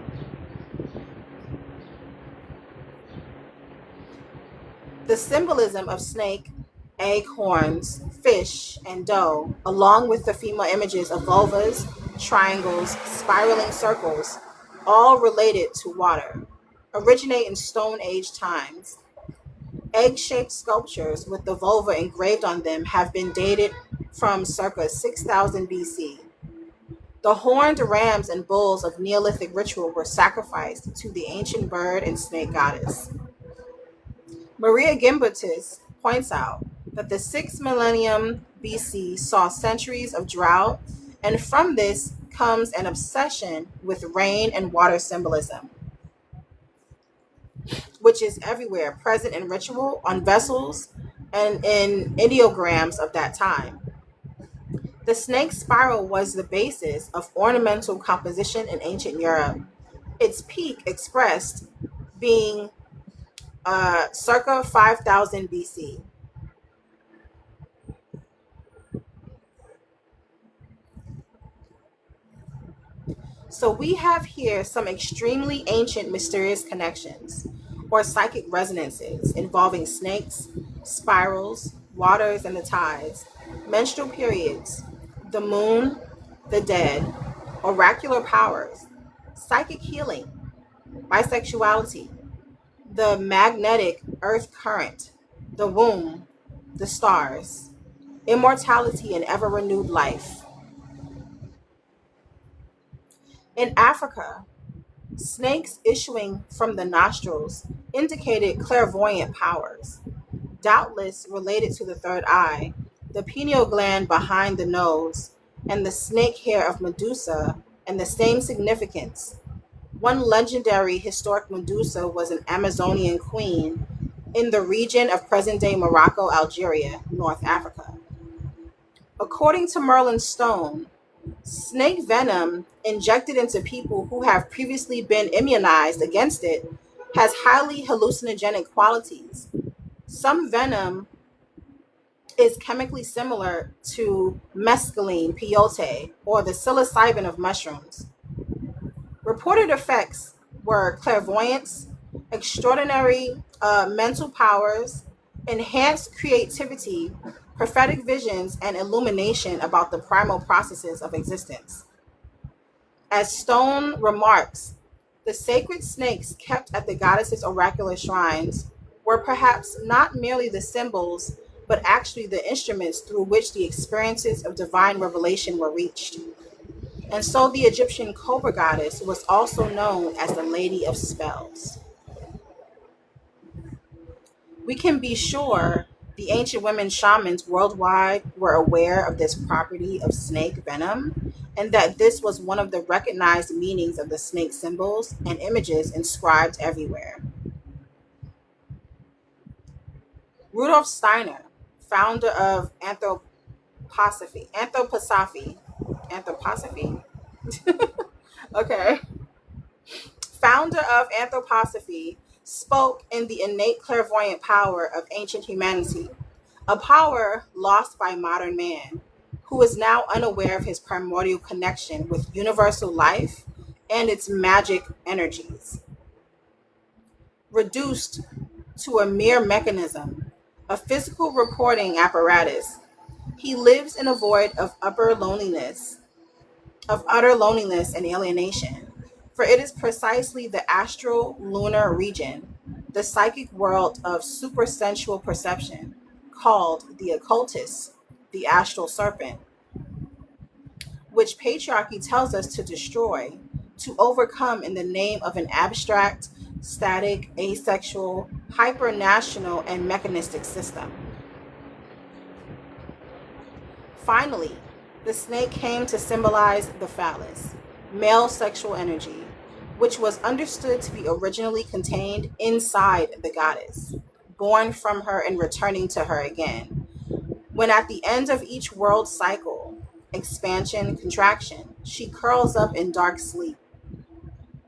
The symbolism of snake, egg horns, fish, and doe, along with the female images of vulvas, triangles, spiraling circles, all related to water, originate in Stone Age times. Egg shaped sculptures with the vulva engraved on them have been dated from circa 6000 BC. The horned rams and bulls of Neolithic ritual were sacrificed to the ancient bird and snake goddess. Maria Gimbutas points out that the 6th millennium BC saw centuries of drought, and from this comes an obsession with rain and water symbolism, which is everywhere present in ritual, on vessels, and in ideograms of that time. The snake spiral was the basis of ornamental composition in ancient Europe, its peak expressed being circa 5000 BC. So we have here some extremely ancient mysterious connections or psychic resonances involving snakes, spirals, waters and the tides, menstrual periods, the moon, the dead, oracular powers, psychic healing, bisexuality, the magnetic earth current, the womb, the stars, immortality and ever renewed life. In Africa, snakes issuing from the nostrils indicated clairvoyant powers, doubtless related to the third eye, the pineal gland behind the nose, and the snake hair of Medusa, and the same significance. One legendary historic Medusa was an Amazonian queen in the region of present day Morocco, Algeria, North Africa. According to Merlin Stone, snake venom injected into people who have previously been immunized against it has highly hallucinogenic qualities. Some venom is chemically similar to mescaline, peyote, or the psilocybin of mushrooms. Reported effects were clairvoyance, extraordinary mental powers, enhanced creativity, prophetic visions, and illumination about the primal processes of existence. As Stone remarks, the sacred snakes kept at the goddess's oracular shrines were perhaps not merely the symbols, but actually the instruments through which the experiences of divine revelation were reached. And so the Egyptian cobra goddess was also known as the Lady of Spells. We can be sure the ancient women shamans worldwide were aware of this property of snake venom, and that this was one of the recognized meanings of the snake symbols and images inscribed everywhere. Rudolf Steiner, founder of anthroposophy, okay, founder of anthroposophy, spoke in the innate clairvoyant power of ancient humanity, a power lost by modern man, who is now unaware of his primordial connection with universal life and its magic energies. Reduced to a mere mechanism, a physical reporting apparatus, he lives in a void of utter loneliness and alienation. For it is precisely the astral lunar region, the psychic world of supersensual perception, called the occultus, the astral serpent, which patriarchy tells us to destroy, to overcome in the name of an abstract, static, asexual, hypernational, and mechanistic system. Finally, the snake came to symbolize the phallus, male sexual energy, which was understood to be originally contained inside the goddess, born from her and returning to her again. When at the end of each world cycle, expansion, contraction, she curls up in dark sleep.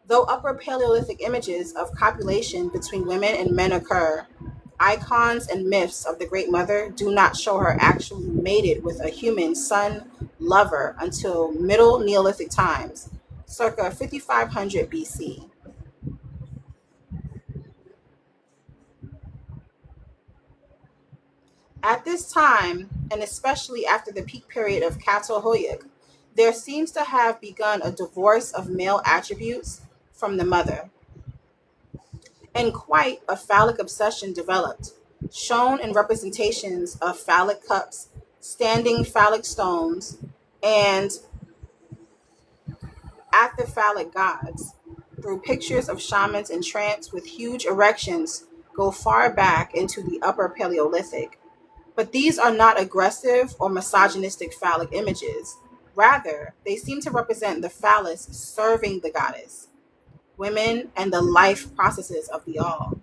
Though Upper Paleolithic images of copulation between women and men occur, icons and myths of the Great Mother do not show her actually mated with a human son lover until Middle Neolithic times, circa 5500 BC. At this time, and especially after the peak period of Catalhoyuk, there seems to have begun a divorce of male attributes from the mother, and quite a phallic obsession developed, shown in representations of phallic cups, standing phallic stones, and at the phallic gods, through pictures of shamans in trance with huge erections go far back into the Upper Paleolithic. But these are not aggressive or misogynistic phallic images. Rather, they seem to represent the phallus serving the goddess, women, and the life processes of the all.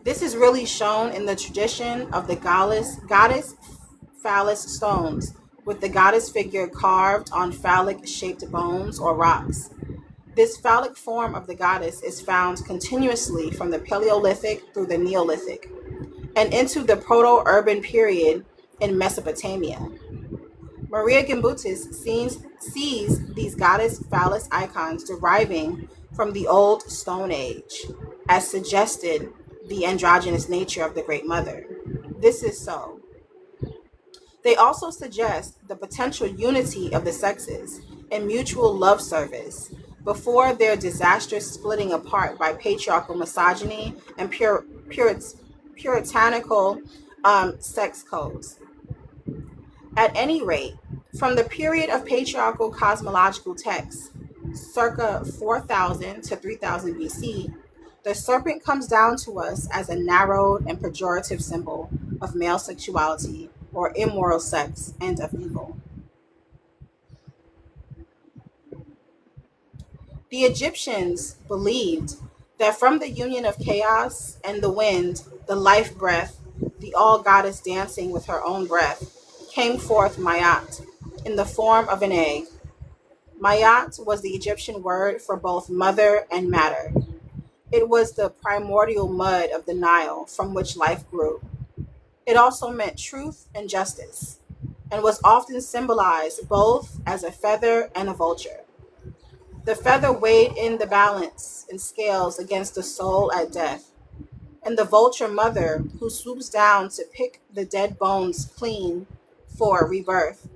This is really shown in the tradition of the goddess phallus stones, with the goddess figure carved on phallic shaped bones or rocks. This phallic form of the goddess is found continuously from the Paleolithic through the Neolithic and into the Proto Urban period in Mesopotamia. Maria Gimbutas sees these goddess phallus icons deriving from the Old Stone Age, as suggested the androgynous nature of the Great Mother. This is so. They also suggest the potential unity of the sexes and mutual love service before their disastrous splitting apart by patriarchal misogyny and puritanical sex codes. At any rate, from the period of patriarchal cosmological texts, circa 4000 to 3000 BC, the serpent comes down to us as a narrowed and pejorative symbol of male sexuality or immoral sex and of evil. The Egyptians believed that from the union of chaos and the wind, the life breath, the all goddess dancing with her own breath, came forth Mayat in the form of an egg. Mayat was the Egyptian word for both mother and matter. It was the primordial mud of the Nile from which life grew. It also meant truth and justice, and was often symbolized both as a feather and a vulture. The feather weighed in the balance and scales against the soul at death, and the vulture mother who swoops down to pick the dead bones clean for rebirth.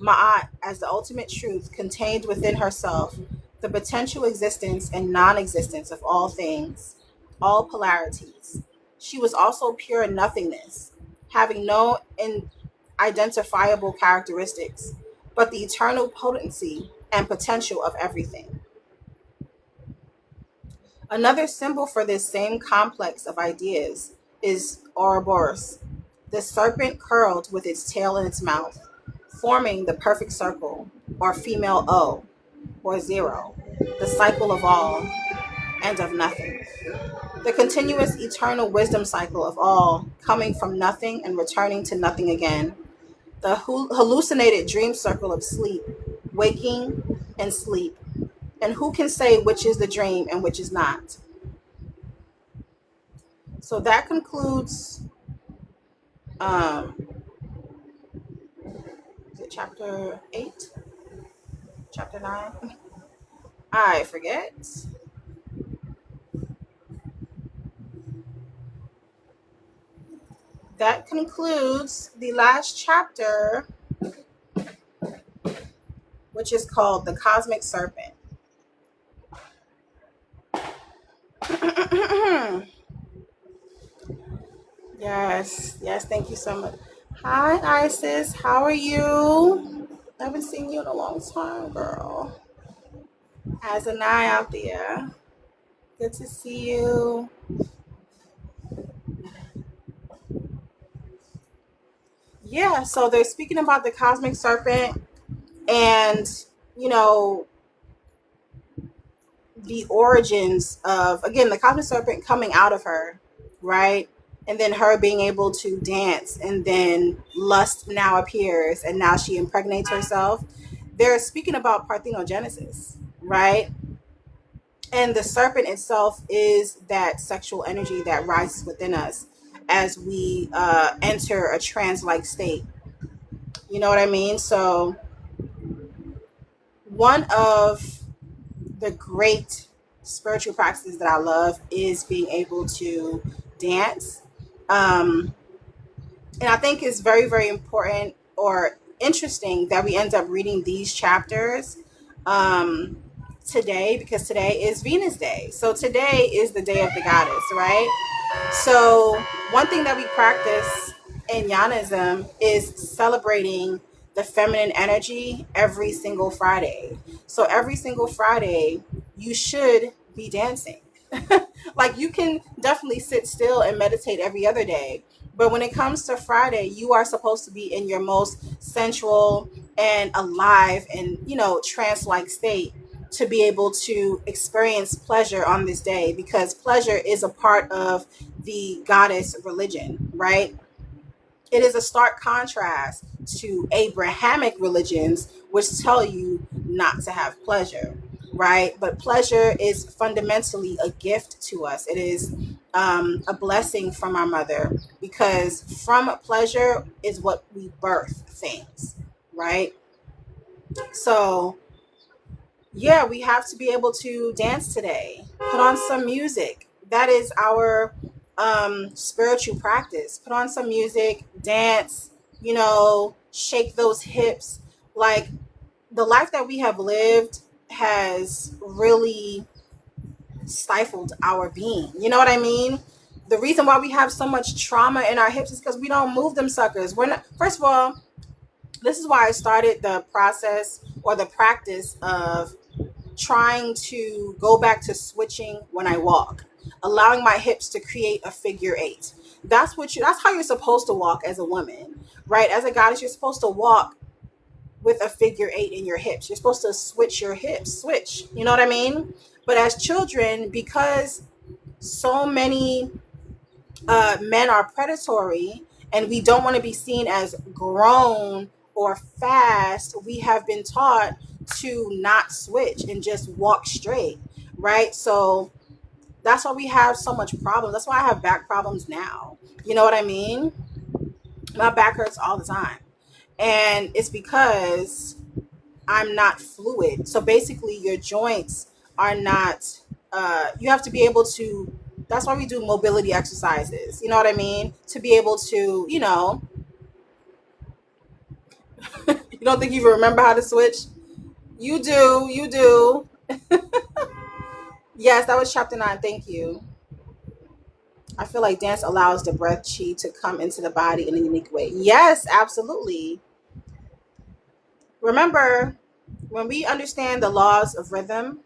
Ma'at as the ultimate truth contained within herself the potential existence and non existence of all things, all polarities. She was also pure nothingness, having no identifiable characteristics, but the eternal potency and potential of everything. Another symbol for this same complex of ideas is Ouroboros, the serpent curled with its tail in its mouth, forming the perfect circle, or female O, or zero, the cycle of all and of nothing. The continuous eternal wisdom cycle of all, coming from nothing and returning to nothing again. The hallucinated dream circle of sleep, waking, and sleep. And who can say which is the dream and which is not? So that concludes um, is it chapter 8? Chapter 9? I forget. That concludes the last chapter, which is called The Cosmic Serpent. Yes, thank you so much. Hi, Isis. How are you? I haven't seen you in a long time, girl. As an eye out there. Good to see you. Yeah, so they're speaking about the cosmic serpent and, you know, the origins of, again, the cosmic serpent coming out of her, right? And then her being able to dance, and then lust now appears, and now she impregnates herself. They're speaking about parthenogenesis, right? And the serpent itself is that sexual energy that rises within us as we enter a trance like state. You know what I mean? So, one of the great spiritual practices that I love is being able to dance. Um, and I think it's very, very important or interesting that we end up reading these chapters um, today, because today is Venus Day. So today is the day of the goddess, right? So, one thing that we practice in Yonism is celebrating the feminine energy every single Friday. So, every single Friday, you should be dancing. Like, you can definitely sit still and meditate every other day. But when it comes to Friday, you are supposed to be in your most sensual and alive and, trance like state to be able to experience pleasure on this day, because pleasure is a part of the goddess religion, right? It is a stark contrast to Abrahamic religions, which tell you not to have pleasure, right? But pleasure is fundamentally a gift to us. It is a blessing from our mother, because from pleasure is what we birth things, right? So, yeah, we have to be able to dance today. Put on some music. That is our spiritual practice. Put on some music, dance, shake those hips. Like, the life that we have lived has really stifled our being. You know what I mean? The reason why we have so much trauma in our hips is because we don't move them suckers. We're not, first of all, this is why I started the process or the practice of trying to go back to switching when I walk, allowing my hips to create a figure eight. That's how you're supposed to walk as a woman, right? As a goddess, you're supposed to walk with a figure eight in your hips. You're supposed to switch your hips, switch. You know what I mean? But as children, because so many men are predatory and we don't want to be seen as grown or fast, we have been taught to not switch and just walk straight, right? So that's why we have so much problems. That's why I have back problems now. You know what I mean? My back hurts all the time. And it's because I'm not fluid. So basically, your joints are not, you have to be able to, that's why we do mobility exercises. You know what I mean? To be able to, you don't think you even remember how to switch? You do, you do. Yes, that was chapter 9. Thank you. I feel like dance allows the breath chi to come into the body in a unique way. Yes, absolutely. Remember, when we understand the laws of rhythm,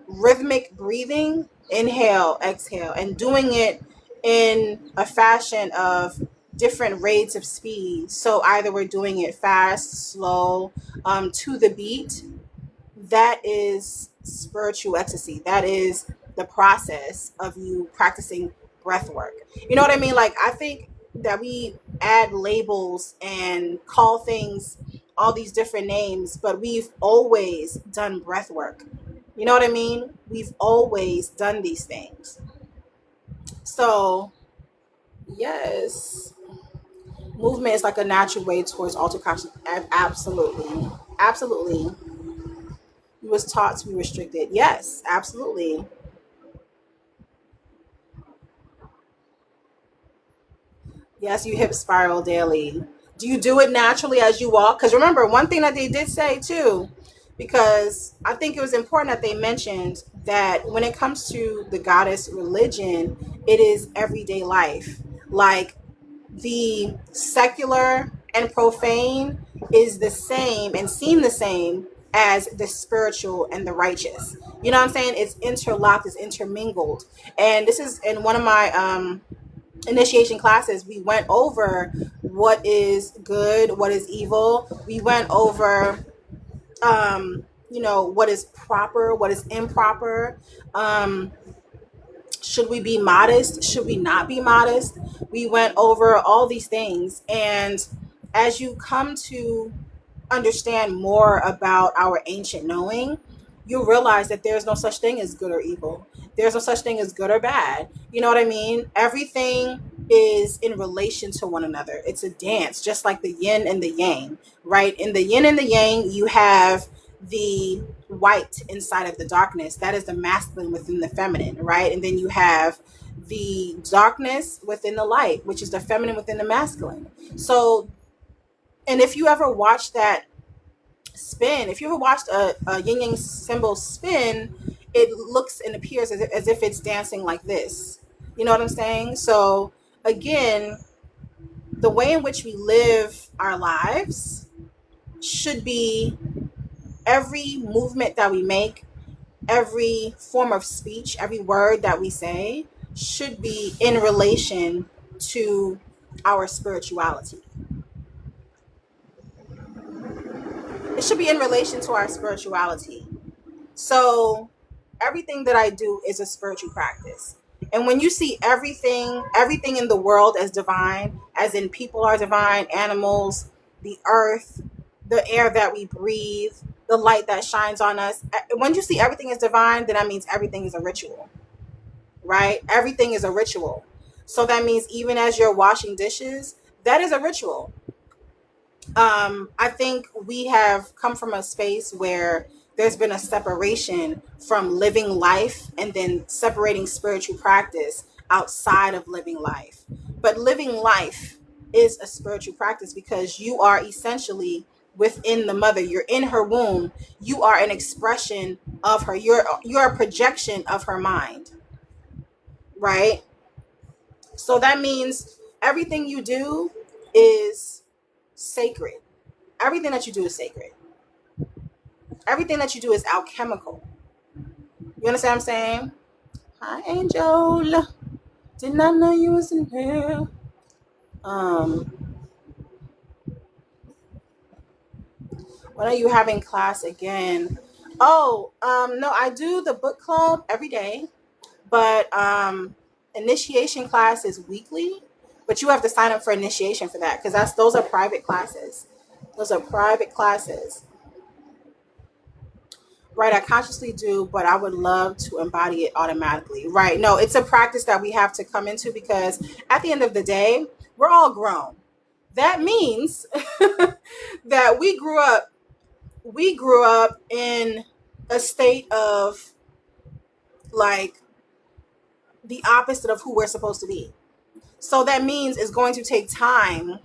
rhythmic breathing, inhale, exhale, and doing it in a fashion of different rates of speed. So either we're doing it fast, slow, to the beat. That is spiritual ecstasy. That is the process of you practicing breath work. You know what I mean? Like, I think that we add labels and call things all these different names, but we've always done breath work. You know what I mean? We've always done these things. So, yes, movement is like a natural way towards alter consciousness. Absolutely. Absolutely. We was taught to be restricted. Yes, absolutely. Yes, you hip spiral daily. Do you do it naturally as you walk? Because remember, one thing that they did say too, because I think it was important that they mentioned that when it comes to the goddess religion, it is everyday life. Like, the secular and profane is the same and seem the same as the spiritual and the righteous. You know what I'm saying? It's interlocked, it's intermingled. And this is in one of my initiation classes, we went over what is good, what is evil. We went over, what is proper, what is improper. Um, should we be modest? Should we not be modest? We went over all these things. And as you come to understand more about our ancient knowing, you realize that there's no such thing as good or evil. There's no such thing as good or bad. You know what I mean? Everything is in relation to one another. It's a dance, just like the yin and the yang, right? In the yin and the yang, you have the white inside of the darkness. That is the masculine within the feminine, right? And then you have the darkness within the light, which is the feminine within the masculine. So, and if you ever watch that spin, if you ever watched a yin yang symbol spin, it looks and appears as if it's dancing like this. You know what I'm saying? So, again, the way in which we live our lives should be every movement that we make, every form of speech, every word that we say should be in relation to our spirituality. It should be in relation to our spirituality. So everything that I do is a spiritual practice. And when you see everything in the world as divine, as in people are divine, animals, the earth, the air that we breathe, the light that shines on us, when you see everything as divine, then that means everything is a ritual, right? Everything is a ritual. So that means even as you're washing dishes, that is a ritual. I think we have come from a space where there's been a separation from living life and then separating spiritual practice outside of living life. But living life is a spiritual practice because you are essentially within the mother. You're in her womb. You are an expression of her. You're a projection of her mind, right? So that means everything you do is sacred. Everything that you do is sacred. Everything that you do is alchemical. You understand what I'm saying? Hi, Angel. Did not know you was in here. Um, when are you having class again? Oh, no, I do the book club every day, but initiation class is weekly. But you have to sign up for initiation for that because those are private classes. Those are private classes. Right, I consciously do, but I would love to embody it automatically. Right. No, it's a practice that we have to come into because at the end of the day, we're all grown. That means that we grew up in a state of like the opposite of who we're supposed to be. So that means it's going to take time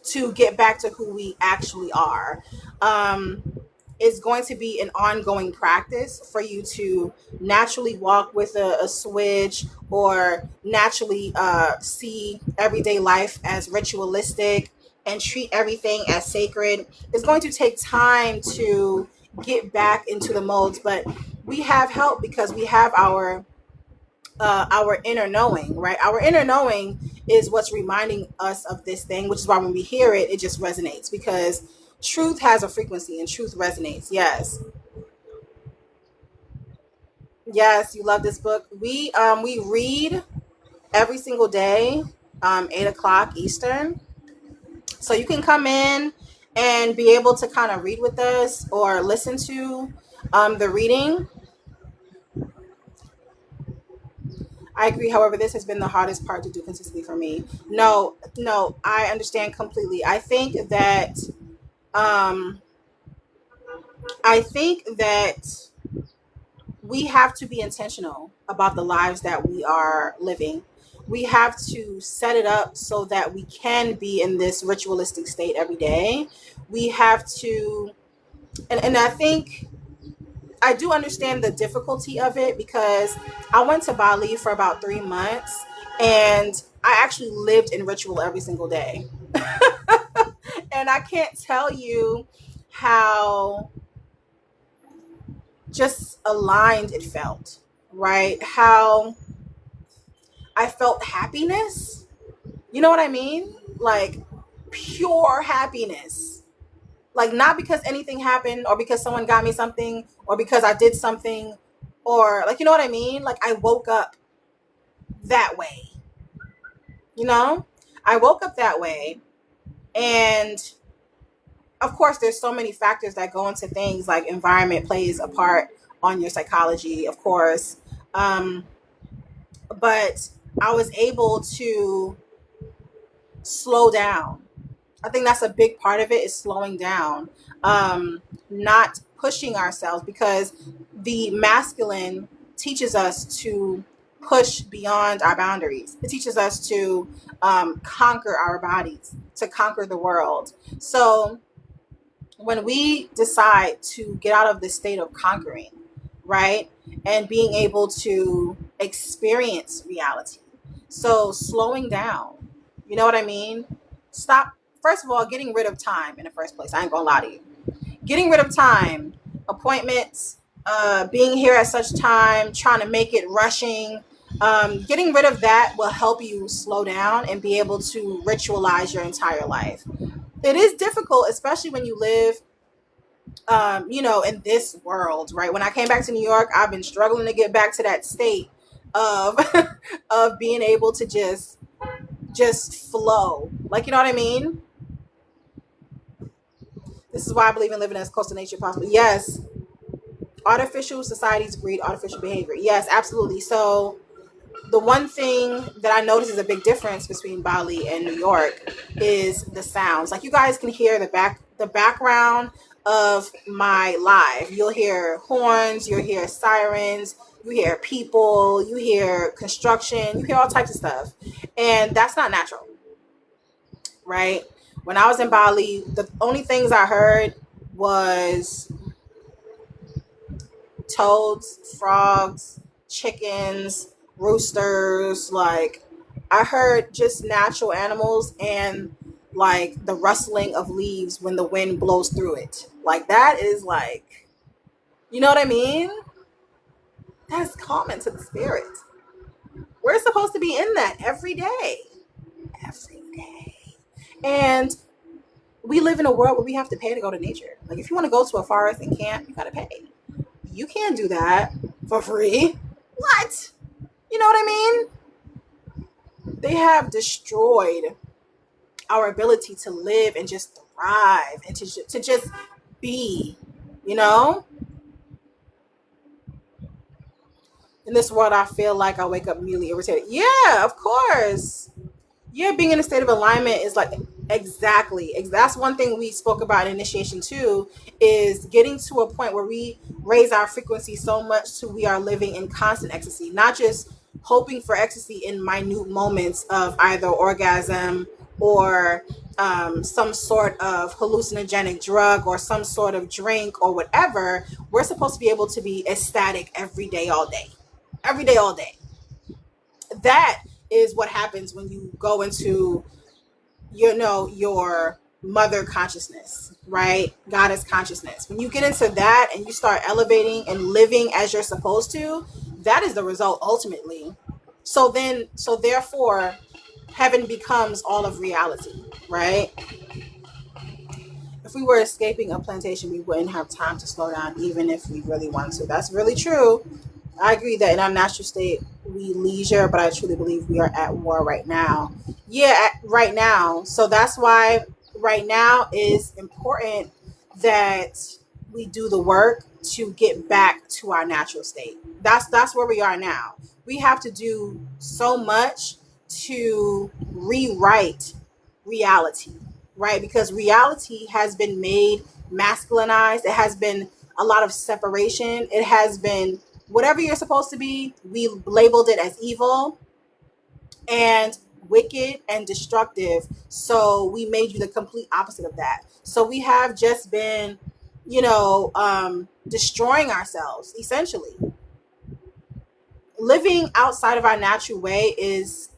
to get back to who we actually are. Um, it's going to be an ongoing practice for you to naturally walk with a switch or naturally see everyday life as ritualistic and treat everything as sacred. It's going to take time to get back into the molds, but we have help because we have our inner knowing, right? Our inner knowing is what's reminding us of this thing, which is why when we hear it, it just resonates because truth has a frequency and truth resonates. Yes. Yes, you love this book. We read every single day, 8 o'clock Eastern. So you can come in and be able to kind of read with us or listen to the reading. I agree. However, this has been the hardest part to do consistently for me. No, no, I understand completely. Um, I think that we have to be intentional about the lives that we are living. We have to set it up so that we can be in this ritualistic state every day. We have to, and I think I do understand the difficulty of it because I went to Bali for about 3 months and I actually lived in ritual every single day. And I can't tell you how just aligned it felt, right? How I felt happiness. You know what I mean? Like pure happiness. Like not because anything happened or because someone got me something or because I did something or like, you know what I mean? Like I woke up that way, you know? I woke up that way. And of course, there's so many factors that go into things like environment plays a part on your psychology, of course. Um, but I was able to slow down. I think that's a big part of it is slowing down, not pushing ourselves because the masculine teaches us to push beyond our boundaries. It teaches us to conquer our bodies, to conquer the world. So when we decide to get out of this state of conquering, right, and being able to experience reality, so slowing down, you know what I mean? Stop, first of all, getting rid of time in the first place. I ain't gonna lie to you. Getting rid of time, appointments, being here at such time, trying to make it rushing. Getting rid of that will help you slow down and be able to ritualize your entire life. It is difficult, especially when you live in this world, right? When I came back to New York, I've been struggling to get back to that state of of being able to just flow. Like, you know what I mean? This is why I believe in living as close to nature possible. Yes, artificial societies breed artificial behavior. Yes, absolutely. So the one thing that I notice is a big difference between Bali and New York is the sounds. Like you guys can hear the background of my live. You'll hear horns, you'll hear sirens, you hear people, you hear construction, you hear all types of stuff. And that's not natural, right? When I was in Bali, the only things I heard was toads, frogs, chickens, roosters. Like I heard just natural animals and like the rustling of leaves when the wind blows through it. Like that is like, you know what I mean? That's common to the spirit. We're supposed to be in that every day. Every day. And we live in a world where we have to pay to go to nature. Like if you want to go to a forest and camp, you gotta pay. You can't do that for free. What? You know what I mean? They have destroyed our ability to live and just thrive and to just be, you know? In this world, I feel like I wake up immediately irritated. Yeah, of course. Yeah, being in a state of alignment is like exactly. That's one thing we spoke about in initiation too, is getting to a point where we raise our frequency so much to we are living in constant ecstasy, not just hoping for ecstasy in minute moments of either orgasm or some sort of hallucinogenic drug or some sort of drink or whatever. We're supposed to be able to be ecstatic every day, all day. That is what happens when you go into your mother consciousness, right? Goddess consciousness. When you get into that and you start elevating and living as you're supposed to, that is the result ultimately. So therefore heaven becomes all of reality, right? If we were escaping a plantation, we wouldn't have time to slow down even if we really wanted to. That's really true. I agree that in our natural state we leisure, but I truly believe we are at war right now. Yeah, right now. So that's why right now is important that we do the work to get back to our natural state. That's where we are now. We have to do so much to rewrite reality, right? Because reality has been made masculinized. It has been a lot of separation. It has been whatever you're supposed to be, we labeled it as evil and wicked and destructive. So we made you the complete opposite of that. So we have just been, destroying ourselves essentially. Living outside of our natural way is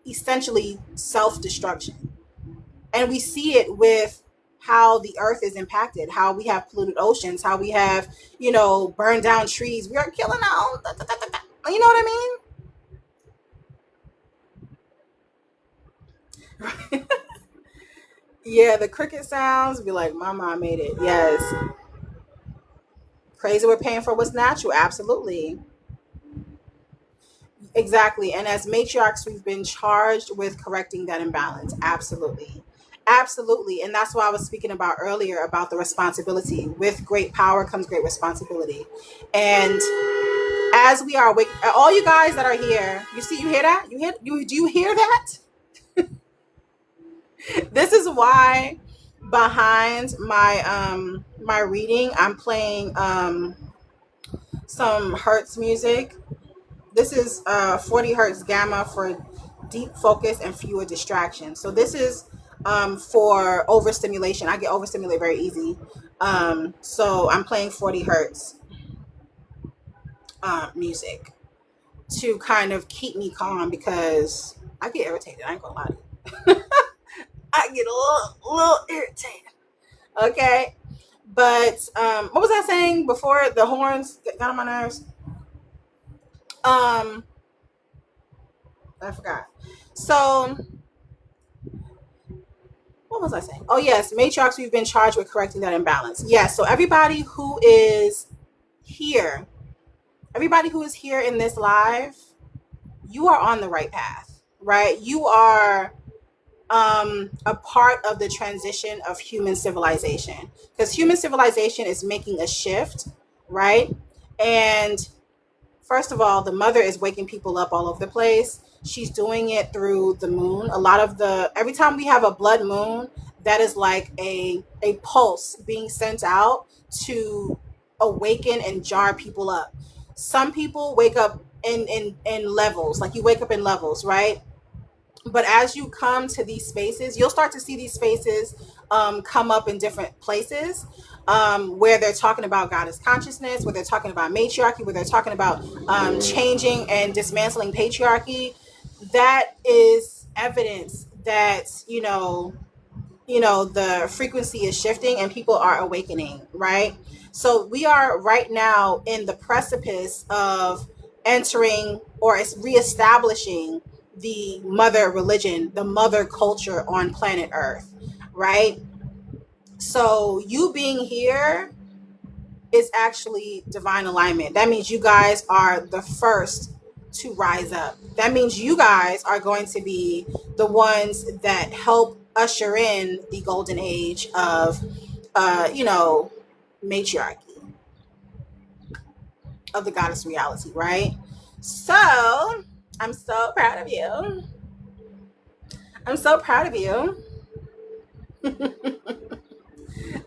essentially self-destruction. And we see it with how the earth is impacted, how we have polluted oceans, how we have, burned down trees. We are killing our own, you know what I mean? Yeah, the cricket sounds be like, my mom made it. Yes. Crazy we're paying for what's natural. Absolutely. Exactly. And as matriarchs, we've been charged with correcting that imbalance. Absolutely. Absolutely. And that's why I was speaking about earlier about the responsibility. With great power comes great responsibility. And as we are awake, all you guys that are here, you hear that? Do you hear that? This is why behind my reading, I'm playing some Hertz music. This is 40 hertz gamma for deep focus and fewer distractions. So this is for overstimulation. I get overstimulated very easy. So I'm playing 40 hertz music to kind of keep me calm because I get irritated. I ain't gonna lie to you. I get a little irritated. Okay. But what was I saying before the horns got on my nerves? Um, I forgot. So what was I saying? Oh yes, matriarchs, we've been charged with correcting that imbalance. Yes, so here, everybody who is here in this live, you are on the right path, right? You are a part of the transition of human civilization because human civilization is making a shift, right? And first of all, the mother is waking people up all over the place. She's doing it through the moon. A lot of the every time we have a blood moon, that is like a pulse being sent out to awaken and jar people up. Some people wake up in levels, like you wake up in levels, right? But as you come to these spaces, you'll start to see these spaces come up in different places where they're talking about goddess consciousness, where they're talking about matriarchy, where they're talking about changing and dismantling patriarchy. That is evidence that the frequency is shifting and people are awakening, right? So we are right now in the precipice of entering or it's reestablishing the mother religion, the mother culture on planet Earth, right? So you being here is actually divine alignment. That means you guys are the first to rise up. That means you guys are going to be the ones that help usher in the golden age of, matriarchy, of the goddess reality, right? So I'm so proud of you. I'm so proud of you.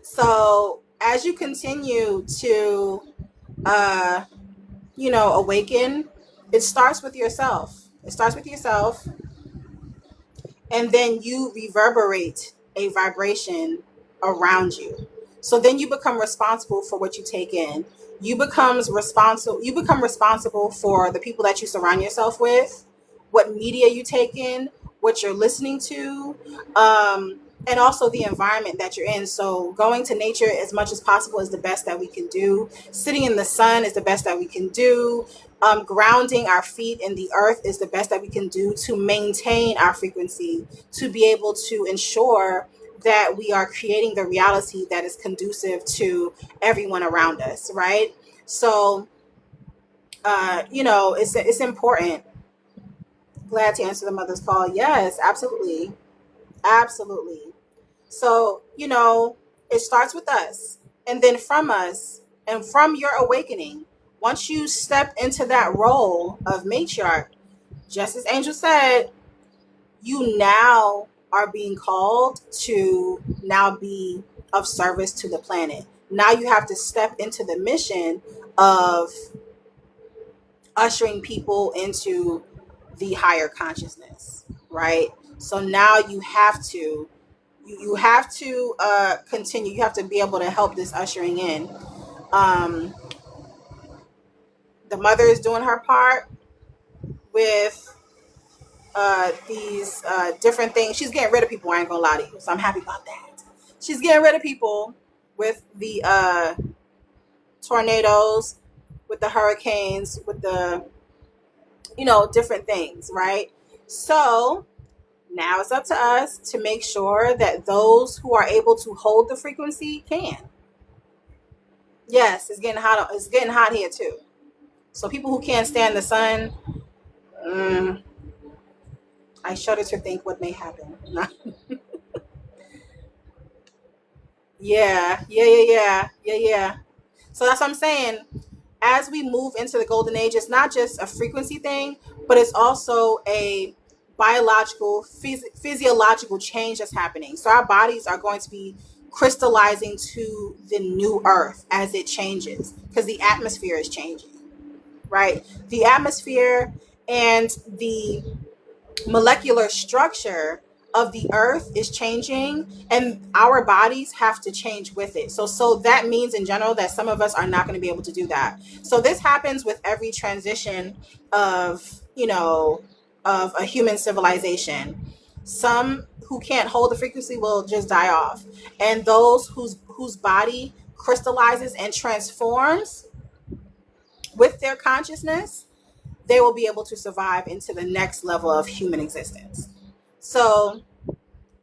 So as you continue to, uh, awaken, it starts with yourself. It starts with yourself, and then you reverberate a vibration around you. So then you become responsible for what you take in. You become responsible for the people that you surround yourself with, what media you take in, what you're listening to, and also the environment that you're in. So going to nature as much as possible is the best that we can do. Sitting in the sun is the best that we can do. Grounding our feet in the earth is the best that we can do to maintain our frequency, to be able to ensure that we are creating the reality that is conducive to everyone around us, right? So, it's important. Glad to answer the mother's call. Yes, absolutely. Absolutely. So, it starts with us and then from us and from your awakening. Once you step into that role of matriarch, just as Angel said, you now are being called to now be of service to the planet. Now you have to step into the mission of ushering people into the higher consciousness, right? So now you have to continue. You have to be able to help this ushering in. Um, the mother is doing her part with these different things. She's getting rid of people. I ain't gonna lie to you, so I'm happy about that. She's getting rid of people with the tornadoes, with the hurricanes, with the different things, right? So Now it's up to us to make sure that those who are able to hold the frequency can. Yes, it's getting hot. It's getting hot here too. So people who can't stand the sun, mm, I shudder to think what may happen. Yeah. So that's what I'm saying. As we move into the golden age, it's not just a frequency thing, but it's also a biological, physiological change that's happening. So our bodies are going to be crystallizing to the new earth as it changes because the atmosphere is changing, right? The atmosphere and the molecular structure of the earth is changing, and our bodies have to change with it. So that means in general that some of us are not going to be able to do that. So this happens with every transition of, of a human civilization. Some who can't hold the frequency will just die off, and those whose body crystallizes and transforms with their consciousness, they will be able to survive into the next level of human existence. So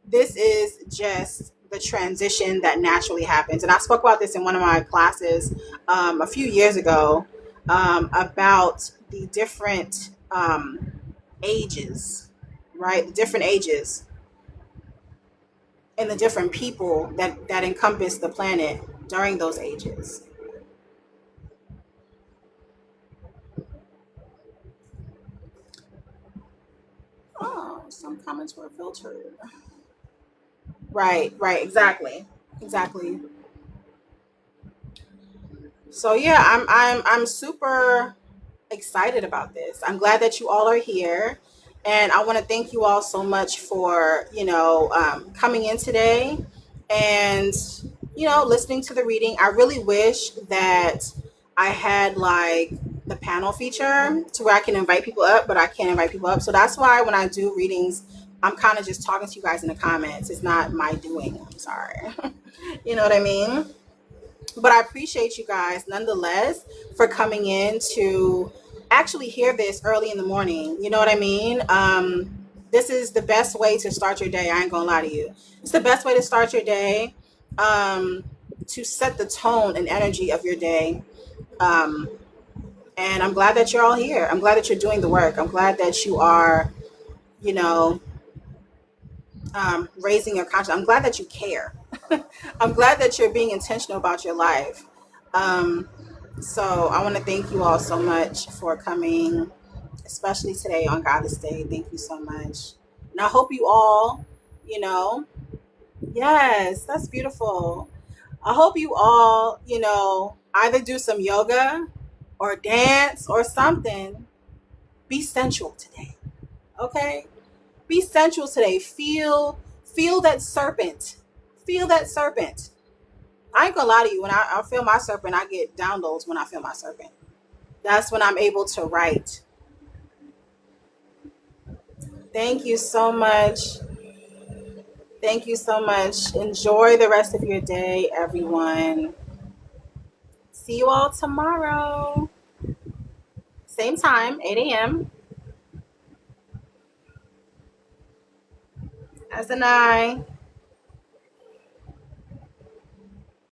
this is just the transition that naturally happens. And I spoke about this in one of my classes a few years ago, about the different ages, right? The different ages and the different people that encompass the planet during those ages. Oh, some comments were filtered. Right, exactly. So yeah, I'm super excited about this. I'm glad that you all are here, and I want to thank you all so much for coming in today and listening to the reading. I really wish that I had like the panel feature to where I can invite people up, but I can't invite people up. So that's why when I do readings, I'm kind of just talking to you guys in the comments. It's not my doing. I'm sorry. You know what I mean? But I appreciate you guys nonetheless for coming in to actually hear this early in the morning. You know what I mean? This is the best way to start your day. I ain't gonna lie to you. It's the best way to start your day, to set the tone and energy of your day. Um, and I'm glad that you're all here. I'm glad that you're doing the work. I'm glad that you are, you know, raising your conscience. I'm glad that you care. I'm glad that you're being intentional about your life. Um, so I want to thank you all so much for coming, especially today on Goddess Day. Thank you so much. And I hope you all, you know, yes, that's beautiful. I hope you all, either do some yoga or dance or something. Be sensual today. Okay? Be sensual today. Feel that serpent. Feel that serpent. I ain't gonna lie to you. When I feel my serpent, I get downloads when I feel my serpent. That's when I'm able to write. Thank you so much. Thank you so much. Enjoy the rest of your day, everyone. See you all tomorrow. Same time, 8 a.m. As an I.